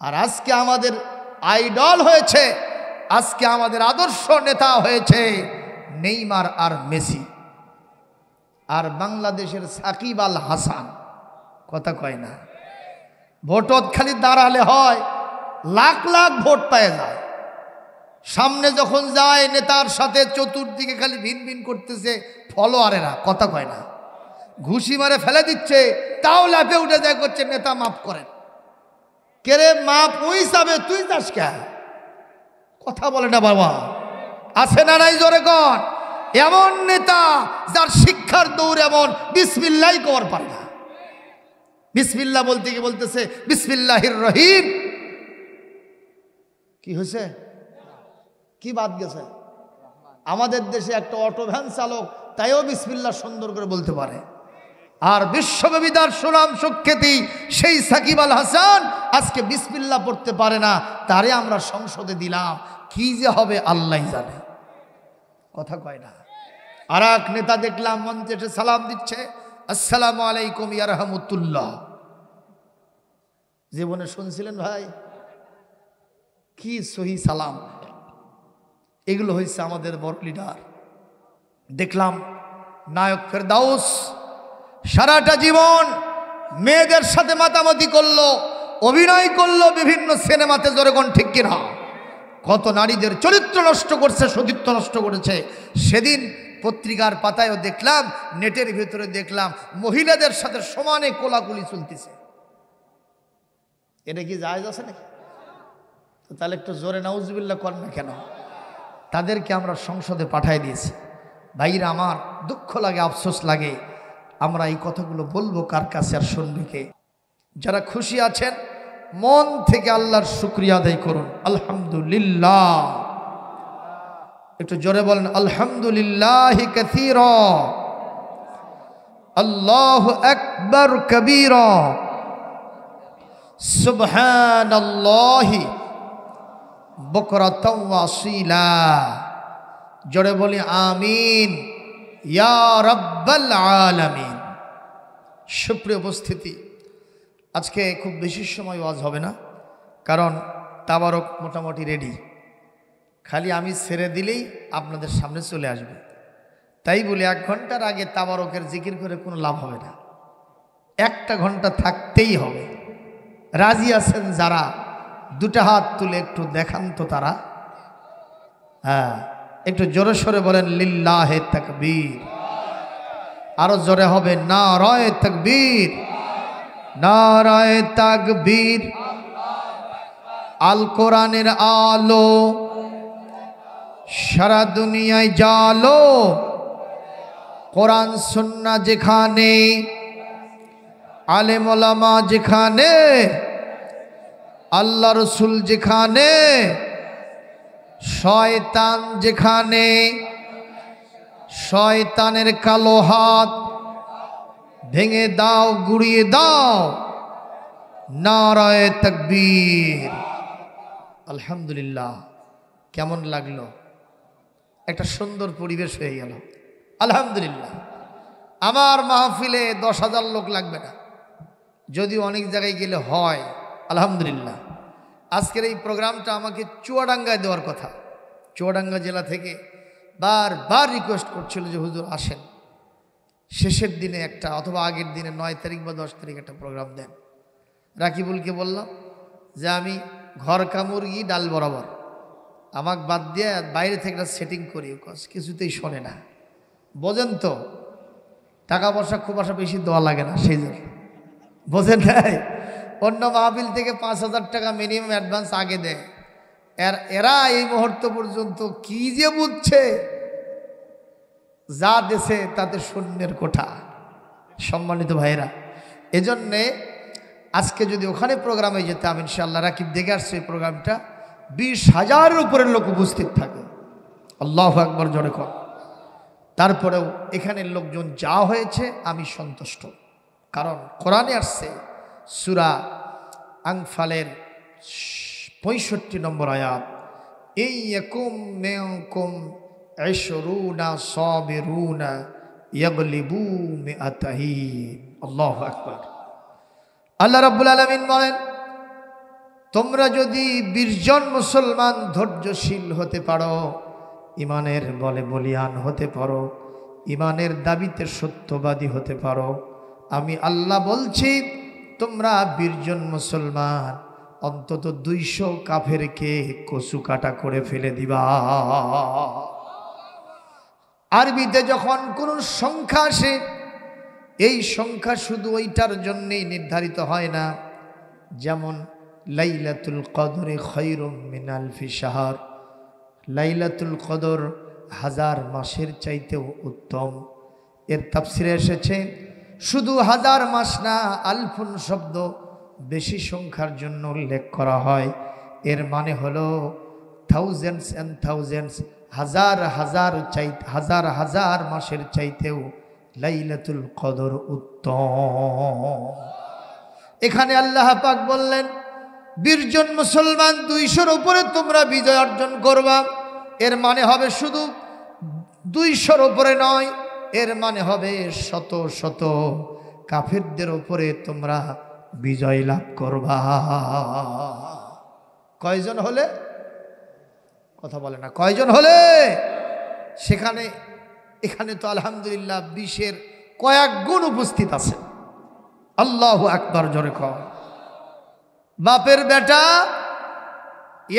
আর আজকে আমাদের আইডল হয়েছে, আজকে আমাদের আদর্শ নেতা হয়েছে নেইমার আর মেসি আর বাংলাদেশের সাকিব আল হাসান। কথা কয় না? ভোটত খালি দাঁড়ালে হয়, লাখ লাখ ভোট পেয়ে যায়। সামনে যখন যায় নেতার সাথে চতুর্দিকে খালি ভিন ভিন করতেছে ফলোয়ারেরা। কথা কয় না? ঘুষি মারে ফেলে দিচ্ছে, তাও লাফে উঠে যায়, করছে নেতা মাফ করেন। কেরে মাপ ওই যাবে, তুই যাস কে? কথা বলে না বাবা, আছে না নাই? জোরে কর। এমন নেতা যার শিক্ষার দৌড় এমন, বিসমিল্লাহ কর পারে না। বিসমিল্লাহ বলতে কি বলতেছে বিসমিল্লাহির রহিম। কি হয়েছে? কি বাদ গেছে? আমাদের দেশে একটা অটো ভ্যান চালক, তাইও বিসমিল্লাহ সুন্দর করে বলতে পারে। আর বিশ্বব্যাপী তার সুনাম সুখ্যাতি সেই সাকিব আল হাসান আজকে বিসমিল্লাহ পড়তে পারে না, তারে আমরা সংসদে দিলাম। কি যে হবে আল্লাহ জানে। কথা কয় না? আর এক নেতা দেখলাম মঞ্চে এসে সালাম দিচ্ছে, আসসালামু আলাইকুম ইয়া রাহমাতুল্লাহ। জীবনে শুনছিলেন ভাই? কি সহি সালাম! এগুলো হয়েছে আমাদের বড় লিডার। দেখলাম নায়ক ফেরদাউস সারাটা জীবন মেয়েদের সাথে মাতামাতি করলো, অভিনয় করলো বিভিন্ন সিনেমাতে। জোরে কোন ঠিক কিনা? কত নারীদের চরিত্র নষ্ট করছে, সতীত্ব নষ্ট করেছে। সেদিন পত্রিকার পাতায়ও দেখলাম, নেটের ভিতরে দেখলাম মহিলাদের সাথে সমানে কোলাকুলি চলতেছে। এটা কি জায়েজ আছে নাকি? তো তাহলে একটু জোরে নাউজুবিল্লাহ কর না কেন? তাদেরকে আমরা সংসদে পাঠিয়ে দিয়েছি। ভাইরা আমার, দুঃখ লাগে, আফসোস লাগে। আমরা এই কথাগুলো বলবো কার কাছে আর শুনবে কে? যারা খুশি আছেন মন থেকে আল্লাহর শুকরিয়া আদায় করুন। আলহামদুলিল্লাহ। একটু জোরে বলেন আলহামদুলিল্লাহ কাসীরা, আল্লাহু আকবার কবীরা, সুবহানাল্লাহি বুকরাতাও ওয়া আসীলা। জোরে বলি আমিন ইয়া রাব্বাল আলামিন। সুপ্রিয় উপস্থিতি, আজকে খুব বেশি সময় ওয়াজ হবে না, কারণ তাবারক মোটামুটি রেডি। খালি আমি ছেড়ে দিলেই আপনাদের সামনে চলে আসবে। তাই বলে 1 ঘন্টার আগে তাবারকের জিকির করে কোনো লাভ হবে না। 1টা ঘন্টা থাকতেই হবে। রাজি আছেন যারা? 2টা হাত তুলে একটু দেখান তো তারা। হ্যাঁ, একটু জোরে সরে বলেন লিল্লাহে তাকবীর। আরো জোরে হবে নারায়ে তাকবীর, নারায়ে তাকবীর। আল কোরআনের আলো সারা দুনিয়ায় জালো, কোরআন সুন্নাহ যেখানে, আলেম ওলামা যেখানে, আল্লাহ রসুল যেখানে, শয়তান যেখানে, শয়তানের কালো হাত ভেঙে দাও, গুড়িয়ে দাও। নারায়ে তাকবীর। আলহামদুলিল্লাহ। কেমন লাগলো? একটা সুন্দর পরিবেশ হয়ে গেল। আলহামদুলিল্লাহ। আমার মাহফিলে 10,000 লোক লাগবে না, যদিও অনেক জায়গায় গেলে হয়। আলহামদুলিল্লাহ। আজকের এই প্রোগ্রামটা আমাকে চুয়াডাঙ্গায় দেওয়ার কথা। চুয়াডাঙ্গা জেলা থেকে বারবার রিকোয়েস্ট করছিল যে হুজুর আসেন, শেষের দিনে একটা অথবা আগের দিনে 9 তারিখ বা 10 তারিখ একটা প্রোগ্রাম দেন। রাকিবুলকে বললাম যে আমি ঘর কামুরগি ডাল বরাবর, আমাকে বাদ দিয়ে বাইরে থেকে একটা সেটিং করি। কিছুতেই শোনে না। বোঝেন তো, টাকা পয়সা খুব আসা বেশি দেওয়া লাগে না, সেই জন্য। বোঝেন নাই? অন্য মাহফিল থেকে 5,000 টাকা মিনিমাম অ্যাডভান্স আগে দেয়। এরা এই মুহূর্ত পর্যন্ত কি যে বুঝছে, যা দেশে তাতে শূন্যের কোঠা। সম্মানিত ভাইরা, এজন্যে আজকে যদি ওখানে প্রোগ্রামে যেতাম, ইনশাআল্লাহ রাকিব দেখে আসছে এই প্রোগ্রামটা 20,000-এর উপরের লোক উপস্থিত থাকে। আল্লাহু আকবার জোরে কর। তারপরেও এখানের লোকজন যা হয়েছে আমি সন্তুষ্ট, কারণ কোরআনে আসছে সূরা আনফালের 65 নম্বর আয়াত, ইয়াকুম মিনকুম 20 সাবিরুনা ইয়াগলিবু মিআতাইন। আল্লাহু আকবার। আল্লাহ রাব্বুল আলামিন বলেন, তোমরা যদি 20 জন মুসলমান ধৈর্যশীল হতে পারো, ইমানের বলে বলিয়ান হতে পারো, ইমানের দাবিতে সত্যবাদী হতে পারো, আমি আল্লাহ বলছি তোমরা 20 জন মুসলমান অন্তত 200 কাফেরকে কচু কাটা করে ফেলে দিবা। আরবিতে যখন কোনো সংখ্যা আসে, এই সংখ্যা শুধু ওইটার জন্যই নির্ধারিত হয় না। যেমন লাইলাতুল কদরে খায়রুম মিন আলফি শাহর, লাইলাতুল কদর 1000 মাসের চাইতেও উত্তম। এর তাফসিরে এসেছে শুধু 1000 মাস না, আলফুন শব্দ বেশি সংখ্যার জন্য উল্লেখ করা হয়। এর মানে হলো থাউজেন্ডস অ্যান্ড থাউজেন্ডস, হাজার হাজার মাসের চাইতেও লাইলাতুল কদর উত্তম। এখানে আল্লাহ পাক বললেন 20 জন মুসলমান 200-র উপরে তোমরা বিজয় অর্জন করবা। এর মানে হবে শুধু 200-র উপরে নয়, এর মানে হবে শত শত কাফেরদের উপরে তোমরা বিজয় লাভ করবা। কয়জন হলে? কথা বলে না, কয়জন হলে? সেখানে এখানে তো আলহামদুলিল্লাহ 20-এর কয়েক গুণ উপস্থিত আছে। আল্লাহু আকবার, জোরে কর। বাপের বেটা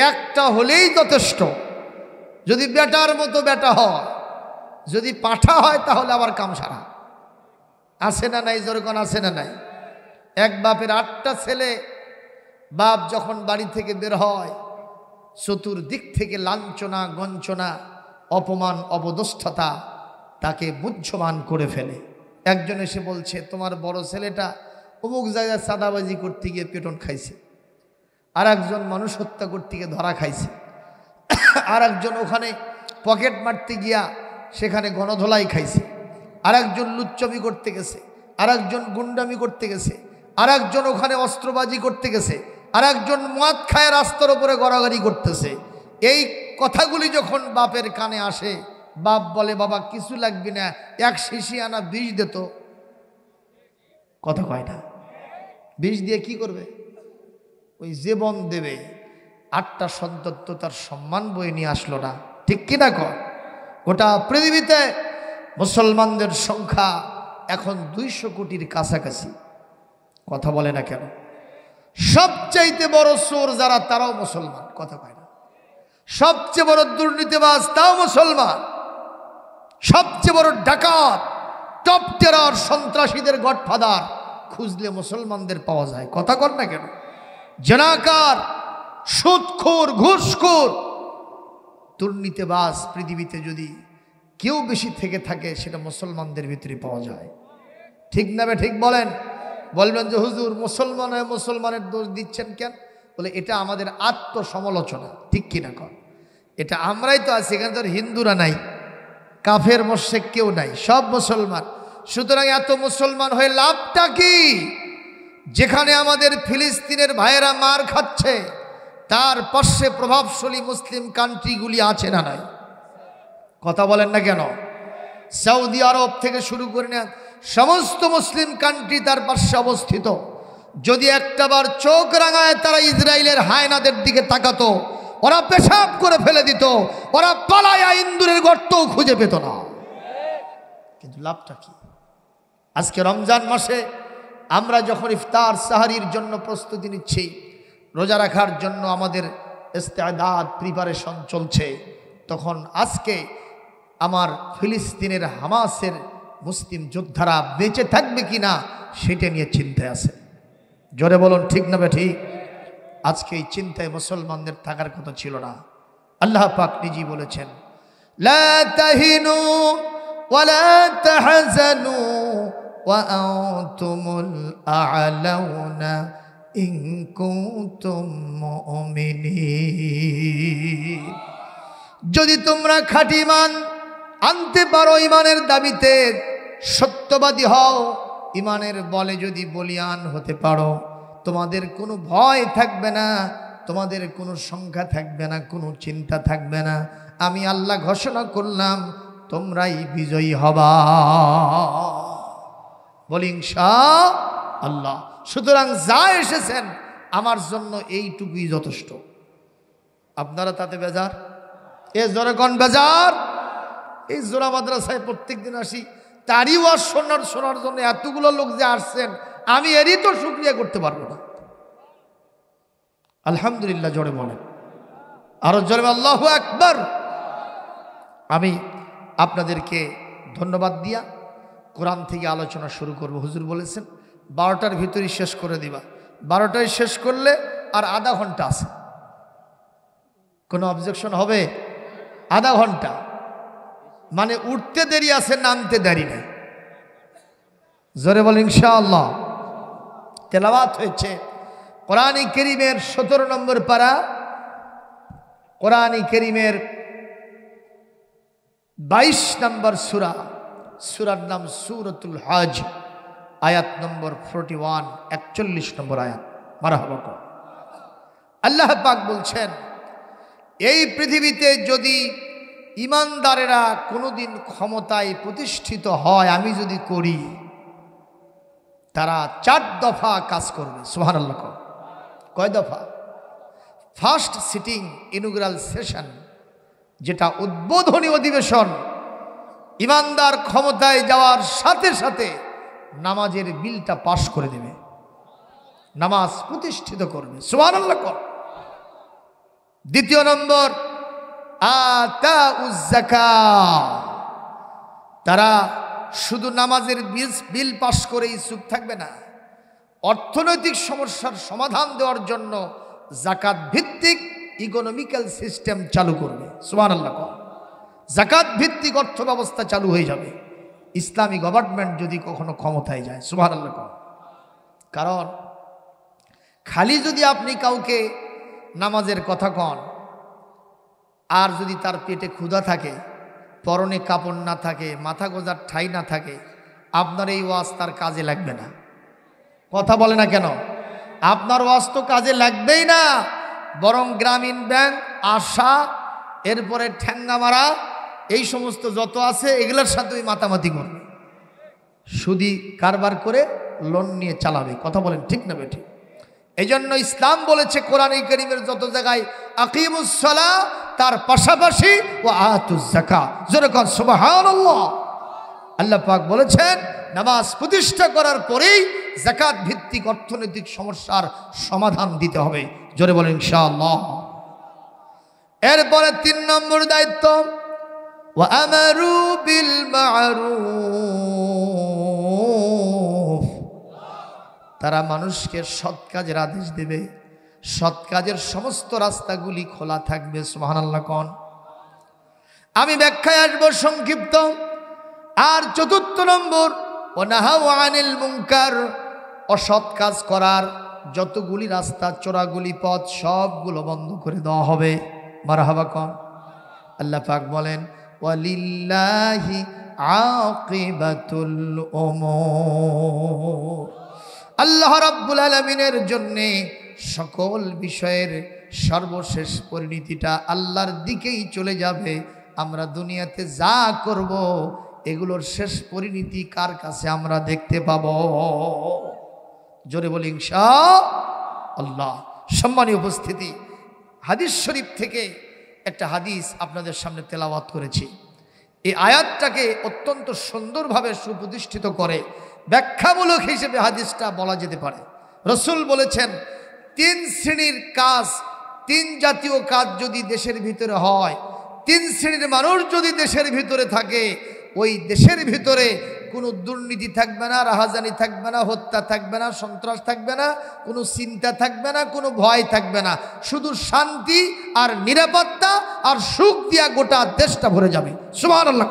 একটা হলেই যথেষ্ট। যদি বেটার মতো বেটা হয়, যদি পাঠা হয় তাহলে আবার কাম সারা। আছে না নাই? জোরে কোন আছে না নাই? এক বাপের 8টা ছেলে। বাপ যখন বাড়ি থেকে বের হয়, চতুর্দিক থেকে লাঞ্ছনা গঞ্চনা, অপমান অপদস্থতা তাকে মুহ্যমান করে ফেলে। একজন এসে বলছে, তোমার বড় ছেলেটা অমুক জায়গায় চাঁদাবাজি করতে গিয়ে পেটন খাইছে, আর একজন মানুষ হত্যা করতে গিয়ে ধরা খাইছে, আর একজন ওখানে পকেট মারতে গিয়া সেখানে গণধোলাই খাইছে, আর একজন লুচ্চমি করতে গেছে, আর একজন গুন্ডামি করতে গেছে, আর একজন ওখানে অস্ত্রবাজি করতে গেছে, আর একজন মদ খায় রাস্তার উপরে গড়াগড়ি করতেছে। এই কথাগুলি যখন বাপের কানে আসে, বাপ বলে, বাবা কিছু লাগবে না, 1 শিশি আনা বিষ দিত। কথা কয় না? বিষ দিয়ে কি করবে? ওই জীবন দেবে। 8টা সন্তান তো তার সম্মান বয়ে নিয়ে আসলো না, ঠিক কিনা কর? গোটা পৃথিবীতে মুসলমানদের সংখ্যা এখন 200 কোটির কাছাকাছি। কথা বলে না কেন? সবচাইতে বড় চোর যারা, তারাও মুসলমান। কথা কয় না? সবচেয়ে বড় দুর্নীতিবাজ তাও মুসলমান। সবচেয়ে বড় ডাকাত, টপ টেরর, সন্ত্রাসীদের গডফাদার খুঁজলে মুসলমানদের পাওয়া যায়। কথা কর না কেন? জেনাকার, সুদখোর, ঘুষখোর, দুর্নীতিবাজ পৃথিবীতে যদি কেউ বেশি থেকে থাকে, সেটা মুসলমানদের ভিতরে পাওয়া যায়। ঠিক না বে ঠিক বলেন? বলবেন যে হুজুর মুসলমান হয়ে মুসলমানের দোষ দিচ্ছেন কেন? বলে এটা আমাদের আত্মসমালোচনা। ঠিক কিনা কর? এটা আমরাই তো আছি, এখানে তো হিন্দুরা নাই, কাফের মোশরিক কেউ নাই, সব মুসলমান। সুতরাং এত মুসলমান হয়ে লাভটা কি? যেখানে আমাদের ফিলিস্তিনের ভাইয়েরা মার খাচ্ছে, তার পাশে প্রভাবশালী মুসলিম কান্ট্রিগুলি আছে না নাই? কথা বলেন না কেন? সৌদি আরব থেকে শুরু করে না, সমস্ত মুসলিম কান্ট্রি তার পাশে অবস্থিত। যদি একটাবার চোখ রাঙায় তারা ইসরায়েলের হায়নাদের দিকে তাকাতো, ওরা পেশাব করে ফেলে দিত, ওরা পালায়া ইন্দুরের গর্তও খুঁজে পেত না। কিন্তু লাভটা কি? আজকে রমজান মাসে আমরা যখন ইফতার সাহারির জন্য প্রস্তুতি নিচ্ছি, রোজা রাখার জন্য আমাদের ইস্তেদাদ প্রিপারেশন চলছে, তখন আজকে আমার ফিলিস্তিনের হামাসের মুসলিম যোদ্ধারা বেঁচে থাকবে কিনা সেটা নিয়ে চিন্তায় আছে। জোরে বলুন ঠিক না ঠিক? আজকে এই চিন্তায় মুসলমানদের থাকার কথা ছিল না। আল্লাহ পাক নিজেই বলেছেন, লা তাহিনু ওয়া লা তাহজানু ওয়া আনতুমুল আ'লাউনা ইন কুনতুম মুমিনিন। যদি তোমরা খাঁটি ঈমান আনতে পারো, ঈমানের দাবিতে সত্যবাদী হও, ঈমানের বলে যদি বলিয়ান হতে পারো, তোমাদের কোনো ভয় থাকবে না, তোমাদের কোনো সংখ্যা থাকবে না, কোনো চিন্তা থাকবে না। আমি আল্লাহ ঘোষণা করলাম তোমরাই বিজয়ী হবা। বলি ইনশাআল্লাহ। সুতরাং যা এসেছেন আমার জন্য এইটুকুই যথেষ্ট। আপনারা তাতে বেজার? এ জোরে কোন বেজার? এই জোড়া মাদ্রাসায় প্রত্যেক দিন আসি, তারই ওয়াজ শোনার জন্য এতগুলো লোক যে আসছেন, আমি এরই তো শুকরিয়া করতে পারবো না। আলহামদুলিল্লাহ জোরে বলেন, আরো জোরে আল্লাহু আকবার। আমি আপনাদেরকে ধন্যবাদ দিয়া কোরআন থেকে আলোচনা শুরু করব। হুজুর বলেছেন 12টার ভিতরেই শেষ করে দিবা। 12টায় শেষ করলে আর আধা ঘন্টা আছে। কোনো অবজেকশন হবে? আধা ঘন্টা মানে উঠতে দেরি আছে, নামতে দেরি নেই। জোরে বলেন ইনশাআল্লাহ। তেলাওয়াত হয়েছে কোরআনে কারীমের 17 নম্বর পারা, কোরআনে কারীমের 22 নম্বর সূরা। সূরার নাম সূরাতুল হজ, আয়াত নম্বর 41, 41 নম্বর আয়াত। মারহাবা। আল্লাহ পাক বলছেন, এই পৃথিবীতে যদি ইমানদারেরা কোনোদিন ক্ষমতায় প্রতিষ্ঠিত হয়, আমি যদি করি, তারা 4 দফা কাজ করবে। সুবহানাল্লাহ। কয় দফা? ফার্স্ট সিটিং ইনগুরাল সেশন, যেটা উদ্বোধনী অধিবেশন, ইমানদার ক্ষমতায় যাওয়ার সাথে সাথে নামাজের বিলটা পাশ করে দেবে, নামাজ প্রতিষ্ঠিত করবে। সুবহানাল্লাহ। দ্বিতীয় নম্বর, আতাউজ যাকাত। তারা শুধু নামাজের বিল পাশ করেই চুপ থাকবে না, অর্থনৈতিক সমস্যার সমাধান দেওয়ার জন্য যাকাত ভিত্তিক ইকোনমিক্যাল সিস্টেম চালু করবে। সুবহানাল্লাহ। যাকাত ভিত্তিক অর্থ ব্যবস্থা চালু হয়ে যাবে ইসলামী গভর্নমেন্ট যদি কখনো ক্ষমতায় যায়। সুবহানাল্লাহ। কারণ খালি যদি আপনি কাউকে নামাজের কথা কন, আর যদি তার পেটে ক্ষুধা থাকে, পরনে কাপড় না থাকে, মাথা গোজার ঠাঁই না থাকে, আপনার এই ওয়াজ তার কাজে লাগবে না। কথা বলে না কেন? আপনার ওয়াজ তো কাজে লাগবেই না, বরং গ্রামীণ ব্যাংক, আশা, এরপরে ঠ্যাঙ্গামারা, এই সমস্ত যত আছে এগুলোর সাথে ওই মাতামাতি করবে, সুদি কারবার করে লোন নিয়ে চালাবে। কথা বলেন ঠিক না বেঠিক? এই জন্য ইসলাম বলেছে কোরআনে কারীমের যত জায়গায় আকিমুস সালাহ, তার পাশাপাশি ও আতুজ যাকাত। জোরে কোন সুবহানাল্লাহ। আল্লাহ পাক বলেছেন নামাজ প্রতিষ্ঠা করার পরেই যাকাত ভিত্তিক অর্থনৈতিক সমস্যার সমাধান দিতে হবে। জোরে বলেন ইনশাআল্লাহ। এরপরে 3 নম্বর দায়িত্ব, ওয়া আমারু বিল মা'রুফ। তারা মানুষকে সৎ কাজের আদেশ দেবে, সৎ কাজের সমস্ত রাস্তাগুলি খোলা থাকবে। সুবহানাল্লাহ। কোন আমি ব্যাখ্যায় আসবো সংক্ষিপ্ত। আর 4 নম্বর, ওয়ানাহাউ আনিল মুনকার। অসৎ কাজ করার যতগুলি রাস্তা, চোরাগুলি পথ, সবগুলো বন্ধ করে দেওয়া হবে। মারহাবা। কোন আল্লাহ পাক বলেন, ওয়ালিল্লাহি আকিবাতুল উমুর। আল্লাহ রাব্বুল আলামিনের জন্যে সকল বিষয়ের সর্বশেষ পরিণতিটা আল্লাহর দিকেই চলে যাবে। আমরা দুনিয়াতে যা করব এগুলোর শেষ পরিণতি কার কাছে আমরা দেখতে পাব? জোরে বলি ইনশাআল্লাহ। সম্মানীয় উপস্থিতি, হাদিস শরীফ থেকে একটা হাদিস আপনাদের সামনে তেলাওয়াত করেছি। এই আয়াতটাকে অত্যন্ত সুন্দরভাবে সুপ্রতিষ্ঠিত করে ব্যাখ্যামূলক হিসেবে হাদিসটা বলা যেতে পারে। রাসূল বলেছেন, 3 শ্রেণীর কাজ, 3 জাতীয় কাজ যদি দেশের ভিতরে হয়, 3 শ্রেণীর মানুষ যদি দেশের ভিতরে থাকে, ওই দেশের ভিতরে কোনো দুর্নীতি থাকবে না, রাহাজানি থাকবে না, হত্যা থাকবে না, সন্ত্রাস থাকবে না, কোনো চিন্তা থাকবে না, কোনো ভয় থাকবে না, শুধু শান্তি আর নিরাপত্তা আর সুখ দিয়া গোটা দেশটা ভরে যাবে। সুবহানাল্লাহ।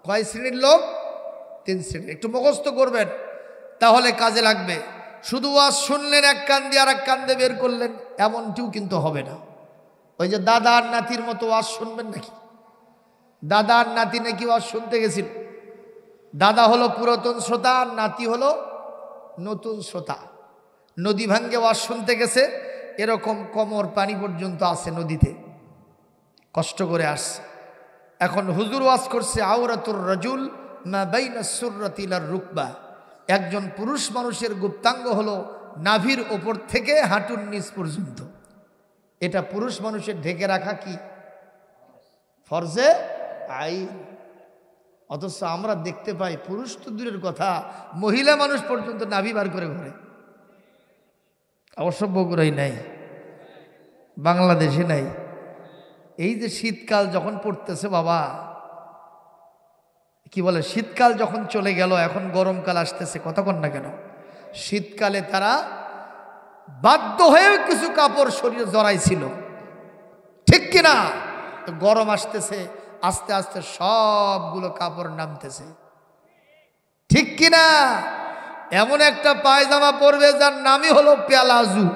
কয় শ্রেণীর লোক? 3 শ্রেণীর। একটু মুখস্থ করবেন, তাহলে কাজে লাগবে। শুধু ওয়াজ শুনলেন, এক কান দিয়ে আর এক কান দিয়ে বের করলেন, এমনটিও কিন্তু হবে না। ওই যে দাদা আর নাতির মতো ওয়াজ শুনবেন নাকি? দাদা আর নাতি নাকি ওয়াজ শুনতে গেছিল। দাদা হলো পুরাতন শ্রোতা, আর নাতি হলো নতুন শ্রোতা। নদী ভাঙ্গে ওয়াজ শুনতে গেছে, এরকম কোমর পানি পর্যন্ত আছে নদীতে, কষ্ট করে আসছে। এখন হুজুর ওয়াজ করছে, আওরাতুর রাজুল মা বাইনা সুররাতি ইলার রুকবা। একজন পুরুষ মানুষের গুপ্তাঙ্গ হলো নাভির ওপর থেকে হাঁটুর নিচ পর্যন্ত। এটা পুরুষ মানুষের ঢেকে রাখা কি ফরজে আইন। অথচ আমরা দেখতে পাই পুরুষ তো দূরের কথা, মহিলা মানুষ পর্যন্ত নাভি বার করে ঘরে। অবশ্য বগুড়াই নাই, বাংলাদেশে নাই। এই যে শীতকাল যখন পড়তেছে বাবা, কি বলে, শীতকাল যখন চলে গেল, এখন গরমকাল আসতেছে, কতক্ষণ না কেন, শীতকালে তারা বাধ্য হয়ে কিছু কাপড় শরীরে জড়াইছিল, ঠিক কিনা? গরম আসতেছে, আস্তে আস্তে সবগুলো কাপড় নামতেছে, ঠিক কিনা? এমন একটা পায়জামা পরবে যার নামই হলো প্যালাজু,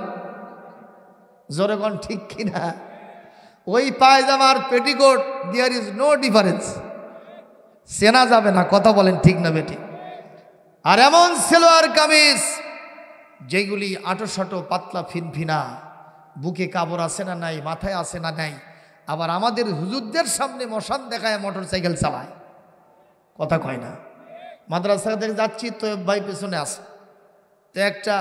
জোরেগণ ঠিক কিনা? ওই পায়জামার petticoat there is no difference, চেনা যাবে না, কথা বলেন ঠিক না বেটি? আর এমন সেলোয়ার কামিজ যেগুলি আঁটো পাতলা ফিনফিনা, বুকে কাপড় আছে না নাই, মাথায় আছে না নাই, আবার আমাদের হুজুরদের সামনে মশান দেখায় মোটর সাইকেল চালায়, কথা কয় না? মাদ্রাসা থেকে যাচ্ছি তো ভাই পেছনে আসে, তো একটা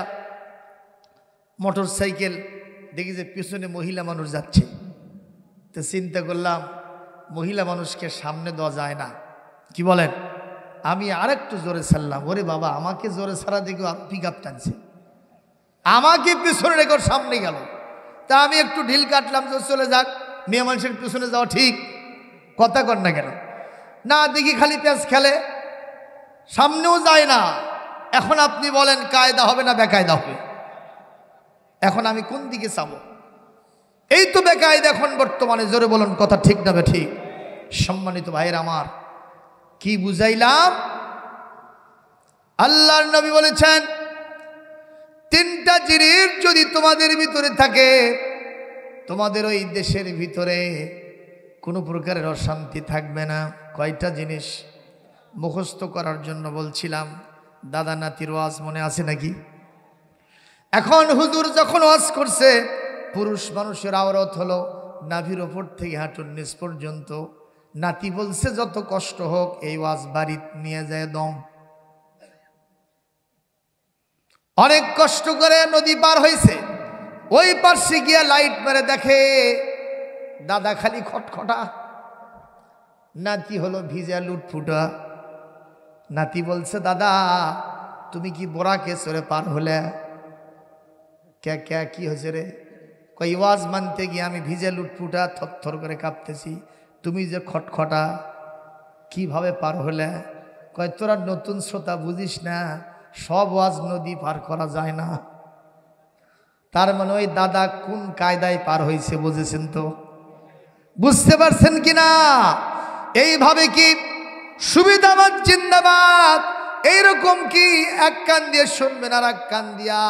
মোটর সাইকেল দেখি যে পেছনে মহিলা মানুষ যাচ্ছে, তো চিন্তা করলাম মহিলা মানুষকে সামনে দেওয়া যায় না, কি বলেন? আমি আরেকটু জোরে ছাড়লাম, ওরে বাবা, আমাকে জোরে ছাড়া দেখো পিক আপ টানছে, আমাকে পিছনে রেখে সামনে গেল, তা আমি একটু ঢিল কাটলাম যে চলে যাক, মেয়ে মানুষের পিছনে যাওয়া ঠিক, কথা কর না কেন? না, দেখি খালি পেঁচ খেলে, সামনেও যায় না। এখন আপনি বলেন কায়দা হবে না বেকায়দা হবে? এখন আমি কোন দিকে চাবো? এই তো বেকায়দা এখন বর্তমানে, জোরে বলুন কথা ঠিক না বে ঠিক? সম্মানিত ভাইয়ের আমার, কি বুঝাইলাম? আল্লাহর নবী বলেছেন, তিনটা জিনিস যদি তোমাদের ভিতরে থাকে, তোমাদের ওই দেশের ভিতরে কোনো প্রকারের অশান্তি থাকবে না। কয়টা জিনিস? মুখস্থ করার জন্য বলছিলাম, দাদা নাতির ওয়াজ মনে আছে নাকি? এখন হুজুর যখন ওয়াজ করছে, পুরুষ মানুষের আওরাত হলো নাভির ওপর থেকে হাঁটুর নিচ পর্যন্ত। নাতি বলছে যত কষ্ট হোক এই ওয়াজ বাড়ি নিয়ে যায় দম। অনেক কষ্ট করে নদী পার হয়েছে, ওই পাশে গিয়া লাইট মেরে দেখে দাদা খালি খটখটা, নাতি হলো ভিজা লুটফুটা। নাতি বলছে, দাদা তুমি কি বোরাকে চড়ে পার হলে? কে কে কি হয়েছে রে? কই ওয়াজ মানতে গিয়ে আমি ভিজে লুটফুটা, থরথর করে কাঁপতেছি, তুমি যে খটখটা, কিভাবে পার হলে? কয় তোরা নতুন শ্রোতা, বুঝিস না, সব ওয়াজ নদী পার করা যায় না। তার মানে ওই দাদা কোন কায়দায় পার হয়েছে, বুঝেছেন তো? বুঝতে পারছেন কিনা? এইভাবে কি সুবিধাবাদ জিন্দাবাদ, এইরকম কি এক কান দিয়ে শুনবেন আর এক কান দিয়া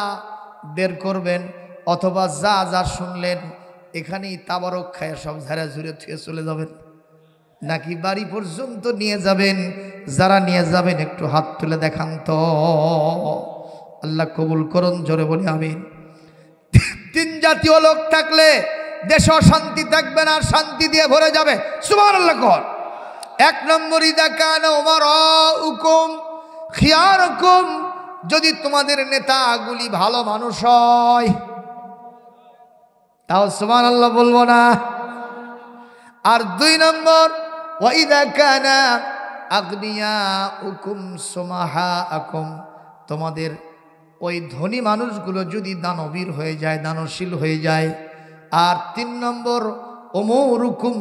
বের করবেন, অথবা যা যা শুনলেন এখানেই তাবারক খায় সব ঝাড়া ঝুড়ে থুয়ে চলে যাবেন, নাকি বাড়ি পর্যন্ত নিয়ে যাবেন? যারা নিয়ে যাবেন একটু হাত তুলে দেখান তো, আল্লাহ কবুল করুন, জোরে বলি আমিন। তিন জাতীয় লোক থাকলে দেশে অশান্তি থাকবে না, শান্তি দিয়ে ভরে যাবে, সুবহানাল্লাহ কর। এক নম্বর, ইদা কানা উমারাউকুম খিয়ারুকুম, যদি তোমাদের নেতাগুলি ভালো মানুষ হয়, তাও সুবহানাল্লাহ বলবো না? আর দুই নম্বর, ওয়া ইদা কানা আগনিয়াউকুম সুমাহাআকুম, তোমাদের ওই ধনী মানুষগুলো যদি দানবীর হয়ে যায়, দানশীল হয়ে যায়। আর তিন নম্বর, উমুরুকুম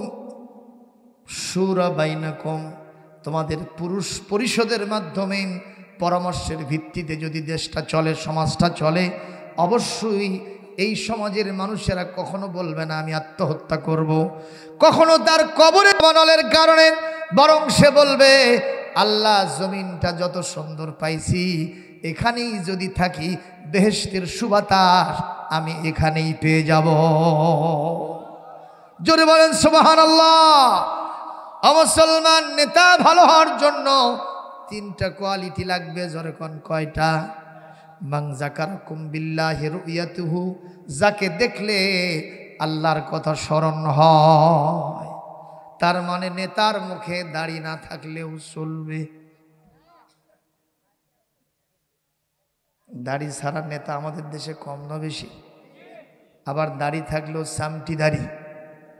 শুরা বাইনাকুম, তোমাদের পুরুষ পরিষদের মাধ্যমে পরামর্শের ভিত্তিতে যদি দেশটা চলে, সমাজটা চলে, অবশ্যই এই সমাজের মানুষেরা কখনো বলবে না আমি আত্মহত্যা করব, কখনো তার কবরে বনলের কারণে, বরং সে বলবে আল্লাহ জমিনটা যত সুন্দর পাইছি, এখানেই যদি থাকি বেহেশতের সুবাতাস আমি এখানেই পেয়ে যাব। জোরে বলেন সুবহানাল্লাহ। মুসলমান নেতা ভালো হওয়ার জন্য তিনটা কোয়ালিটি লাগবে, জোরে কোন কয়টা? মান যাকারাকুম বিল্লাহি রুয়াতুহু, যাকে দেখলে আল্লাহর কথা স্মরণ হয়। তার মানে নেতার মুখে দাড়ি না থাকলেও চলবে, দাড়ি ছাড়া নেতা আমাদের দেশে কম না বেশি? আবার দাড়ি থাকলেও সামটি দাড়ি,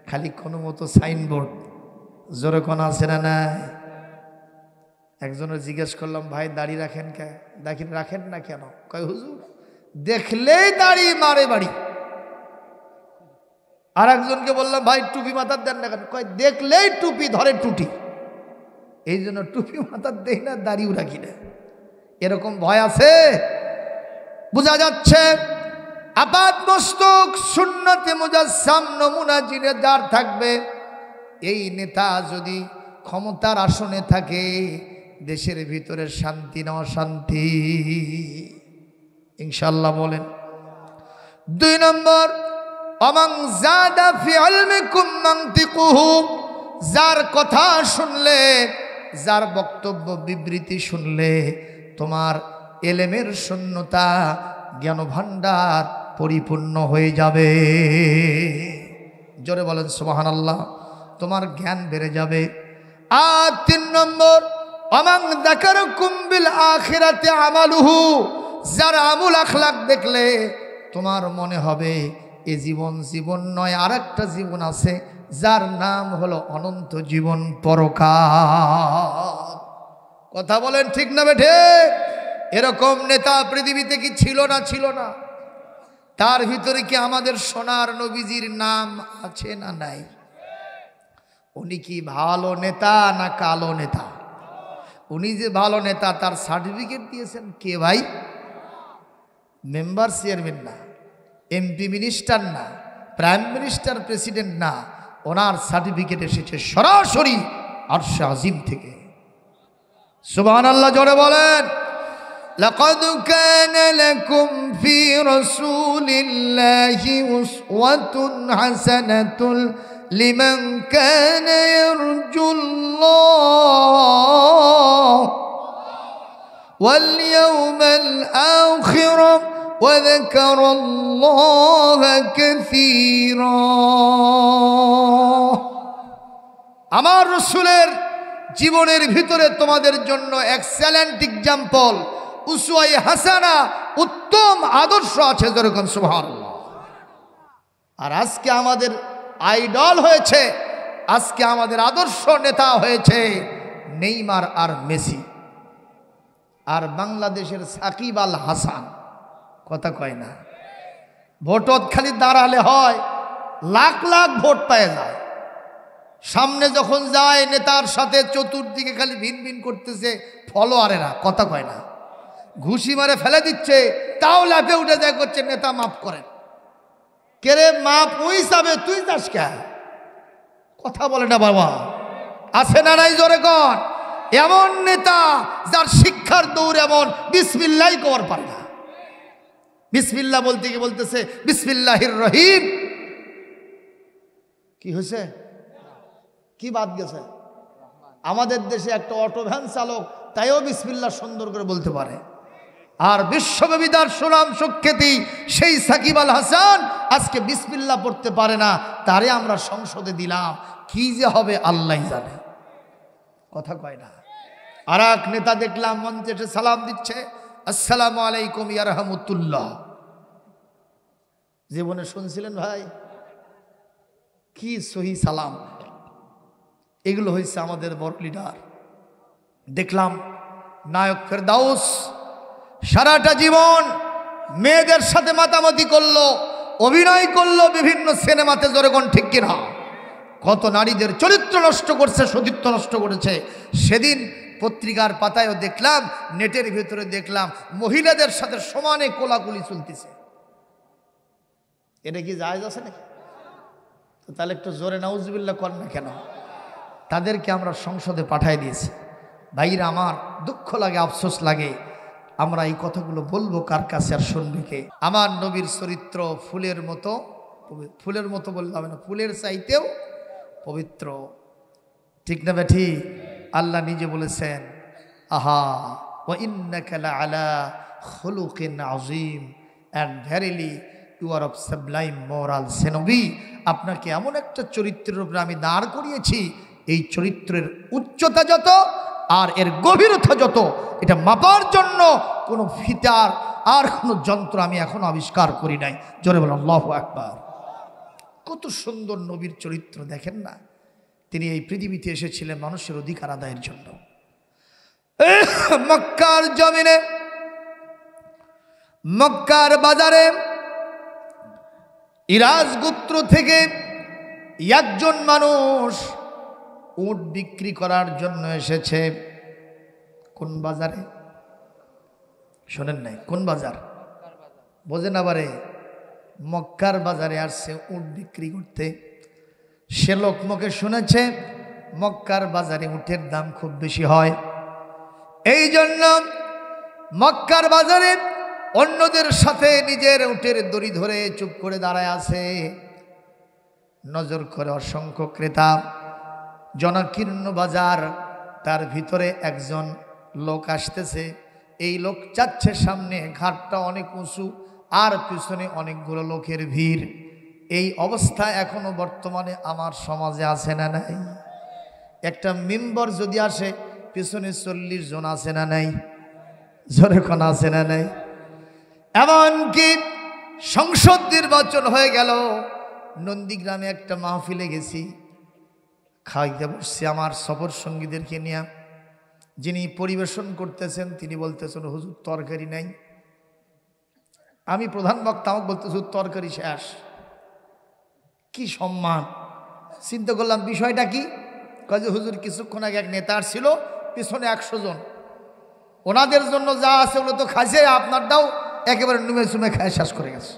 খালি কোনো মতো সাইনবোর্ড, জোরে কোন আছে না নাই? একজনের জিজ্ঞেস করলাম, ভাই দাড়ি রাখেন কে? রাখেন না কেন? কয় হুজুর দেখলেই দাড়ি মারে বাড়ি। আর একজনকে বললাম, ভাই টুপি মাথার দেন না কেন? কয় দেখলেই টুপি ধরে টুটি, এই জন্য টুপি মাথার দেই না, দাড়িও রাখি না। এরকম ভয় আছে? বোঝা যাচ্ছে আপাত মস্তক সুন্নতে মুজাসসাম নমুনা জিনে যার থাকবে, এই নেতা যদি ক্ষমতার আসনে থাকে, দেশের ভিতরে শান্তি না অশান্তি? ইনশাআল্লাহ বলেন। 2 নম্বর, অমান যাদা ফি ইলমিকুম মানতিকুহু, যার কথা শুনলে, যার বক্তব্য বিবৃতি শুনলে তোমার এলেমের শূন্যতা, জ্ঞান ভান্ডার পরিপূর্ণ হয়ে যাবে। জোরে বলেন সুবহানাল্লাহ। তোমার জ্ঞান বেড়ে যাবে। আর 3 নম্বর, অমান যাকারাকুম বিল আখিরাতি আমালুহু, যার আমল আখলাক দেখলে তোমার মনে হবে এ জীবন জীবন নয়, আর একটা জীবন আছে, যার নাম হলো অনন্ত জীবন, পরকাল। কথা বলেন ঠিক না বেঠে? এরকম নেতা পৃথিবীতে কি ছিল না? ছিল না? তার ভিতরে কি আমাদের সোনার নবীজির নাম আছে না নাই? উনি কি ভালো নেতা না কালো নেতা? উনি যে ভালো নেতা তার সার্টিফিকেট দিয়েছেন কে ভাই? মেম্বার চেয়ারম্যান না, এমপি মিনিস্টার না, প্রাইম মিনিস্টার প্রেসিডেন্ট না, ওনার সার্টিফিকেট এসেছে সরাসরি আরশে আজিম থেকে। সুবহানাল্লাহ, জোরে বলেন। লাকাদ কানা লাকুম ফি রাসূলিল্লাহি উসওয়াতুন হাসানাতুন লিমান কানা ইয়ারজুল্লাহ ওয়াল ইয়াওমাল আখির ওয়া যাকারাল্লাহা কাসীরা। আমার রাসূলের জীবনের ভিতরে তোমাদের জন্য এক্সেলেন্ট এক্সাম্পল, উসওয়ায়ে হাসানা, উত্তম আদর্শ আছে। যেরকম সুবহানাল্লাহ। আর আজকে আমাদের আইডল হয়েছে, আজকে আমাদের আদর্শ নেতা হয়েছে নেইমার আর মেসি, আর বাংলাদেশের সাকিব আল হাসান। কথা কয় না? ভোটত খালি দাঁড়ালে হয়, লাখ লাখ ভোট পেয়ে যায়। সামনে যখন যায় নেতার সাথে চতুর্দিকে খালি ভিন ভিন করতেছে ফলোয়ারেরা। কথা কয় না? ঘুষি মারে ফেলে দিচ্ছে, তাও লাফে উঠে যায়, করছে নেতা মাফ করেন। কেরে মাপ ওই যাবে, তুই যাস কে? কথা বলে না বাবা? আছে না নাই? জোরে কর। এমন নেতা যার শিক্ষার দৌড় এমন, বিসমিল্লাহ কর পারে না। বিসমিল্লাহ বলতে গিয়ে বলতেছে বিসমিল্লাহির রহিম। কি হয়েছে? কি বাদ গেছে? আমাদের দেশে একটা অটো ভ্যান চালক, তাইও বিসমিল্লাহ সুন্দর করে বলতে পারে। আর বিশ্ববিদ্যার সুনাম সুখ্যাতি সেই সাকিব আল হাসান আজকে বিসমিল্লাহ পড়তে পারে না, তারে আমরা সংসদে দিলাম। কি যে হবে আল্লাহ জানে। কথা কয় না? আর এক নেতা দেখলাম মঞ্চে এসে সালাম দিচ্ছে, আসসালামু আলাইকুম ইয়া রাহমাতুল্লাহ। জীবনে শুনছিলেন ভাই? কি সহি সালাম! এগুলো হয়েছে আমাদের বড় লিডার। দেখলাম নায়ক ফেরদাউস সারাটা জীবন মেয়েদের সাথে মাতামাতি করলো, অভিনয় করলো বিভিন্ন সিনেমাতে। জোরেগণ ঠিক কিনা? কত নারীদের চরিত্র নষ্ট করছে, সতীত্ব নষ্ট করেছে। সেদিন পত্রিকার পাতায়ও দেখলাম, নেটের ভিতরে দেখলাম, মহিলাদের সাথে সমানে কোলাকুলি চলতেছে। এটা কি জায়েজ আছে নাকি? তো তাহলে একটু জোরে নাউজুবিল্লাহ কর না কেন? তাদেরকে আমরা সংসদে পাঠিয়ে দিয়েছি। ভাইরা আমার দুঃখ লাগে, আফসোস লাগে। আমরা এই কথাগুলো বলবো কার কাছে, আর শুনবে কে? আমার নবীর চরিত্র ফুলের মতো, ফুলের মতো বললে হবে না, ফুলের চাইতেও পবিত্র। ঠিক না বেঠি? আল্লাহ নিজে বলেছেন, আহা ওয়া ইন্নাকা লাআলা খুলুকিন আযীম, and verily you are of sublime moral. সে নবী, আপনাকে এমন একটা চরিত্রের উপরে আমি দাঁড় করিয়েছি, এই চরিত্রের উচ্চতা যত আর এর গভীরতা যত, এটা মাপার জন্য কোনো ফিতার আর কোনো যন্ত্র আমি এখনো আবিষ্কার করি নাই। জোরে বলেন আল্লাহু আকবার। কত সুন্দর নবীর চরিত্র দেখেন না। তিনি এই পৃথিবীতে এসেছিলেন মানুষের অধিকার আদায়ের জন্য। মক্কার জমিনে, মক্কার বাজারে ইরাজ গোত্র থেকে একজন মানুষ উট বিক্রি করার জন্য এসেছে। কোন বাজারে? শোনেন নাই? কোন বাজার? বোঝেন আবারে? মক্কার বাজারে আসছে উট বিক্রি করতে। সে লোক মুখে শুনেছে মক্কার বাজারে উটের দাম খুব বেশি হয়, এই জন্য মক্কার বাজারে অন্যদের সাথে নিজের উটের দড়ি ধরে চুপ করে দাঁড়ায় আছে। নজর করে অসংখ্য ক্রেতা, জনাকীর্ণ বাজার, তার ভিতরে একজন লোক আসতেছে। এই লোক যাচ্ছে সামনে, ঘাটটা অনেক উঁচু আর পিছনে অনেকগুলো লোকের ভিড়। এই অবস্থা এখনো বর্তমানে আমার সমাজে আছে না নাই? একটা মিম্বর যদি আসে পিছনে 40 জন আছে না নাই? জোরে কোন আছে না নাই? এমনকি সংসদ নির্বাচন হয়ে গেল, নন্দীগ্রামে একটা মাহফিলে গেছি, খাইতে বসছি আমার সফর সঙ্গীদেরকে নিয়ে। যিনি পরিবেশন করতেছেন তিনি বলতেছেন হুজুর তরকারি নাই। আমি প্রধান বক্তা, আমাকে বলতেছি তরকারি শেষ। কি সম্মান! চিন্তা করলাম বিষয়টা কি। কাজে হুজুর কিছুক্ষণ আগে এক নেতা ছিল, পিছনে 100 জন, ওনাদের জন্য যা আছে ওগুলো তো খাইছে, আপনারটাও একেবারে নুমে চুমে খায় শেষ করে গেছে।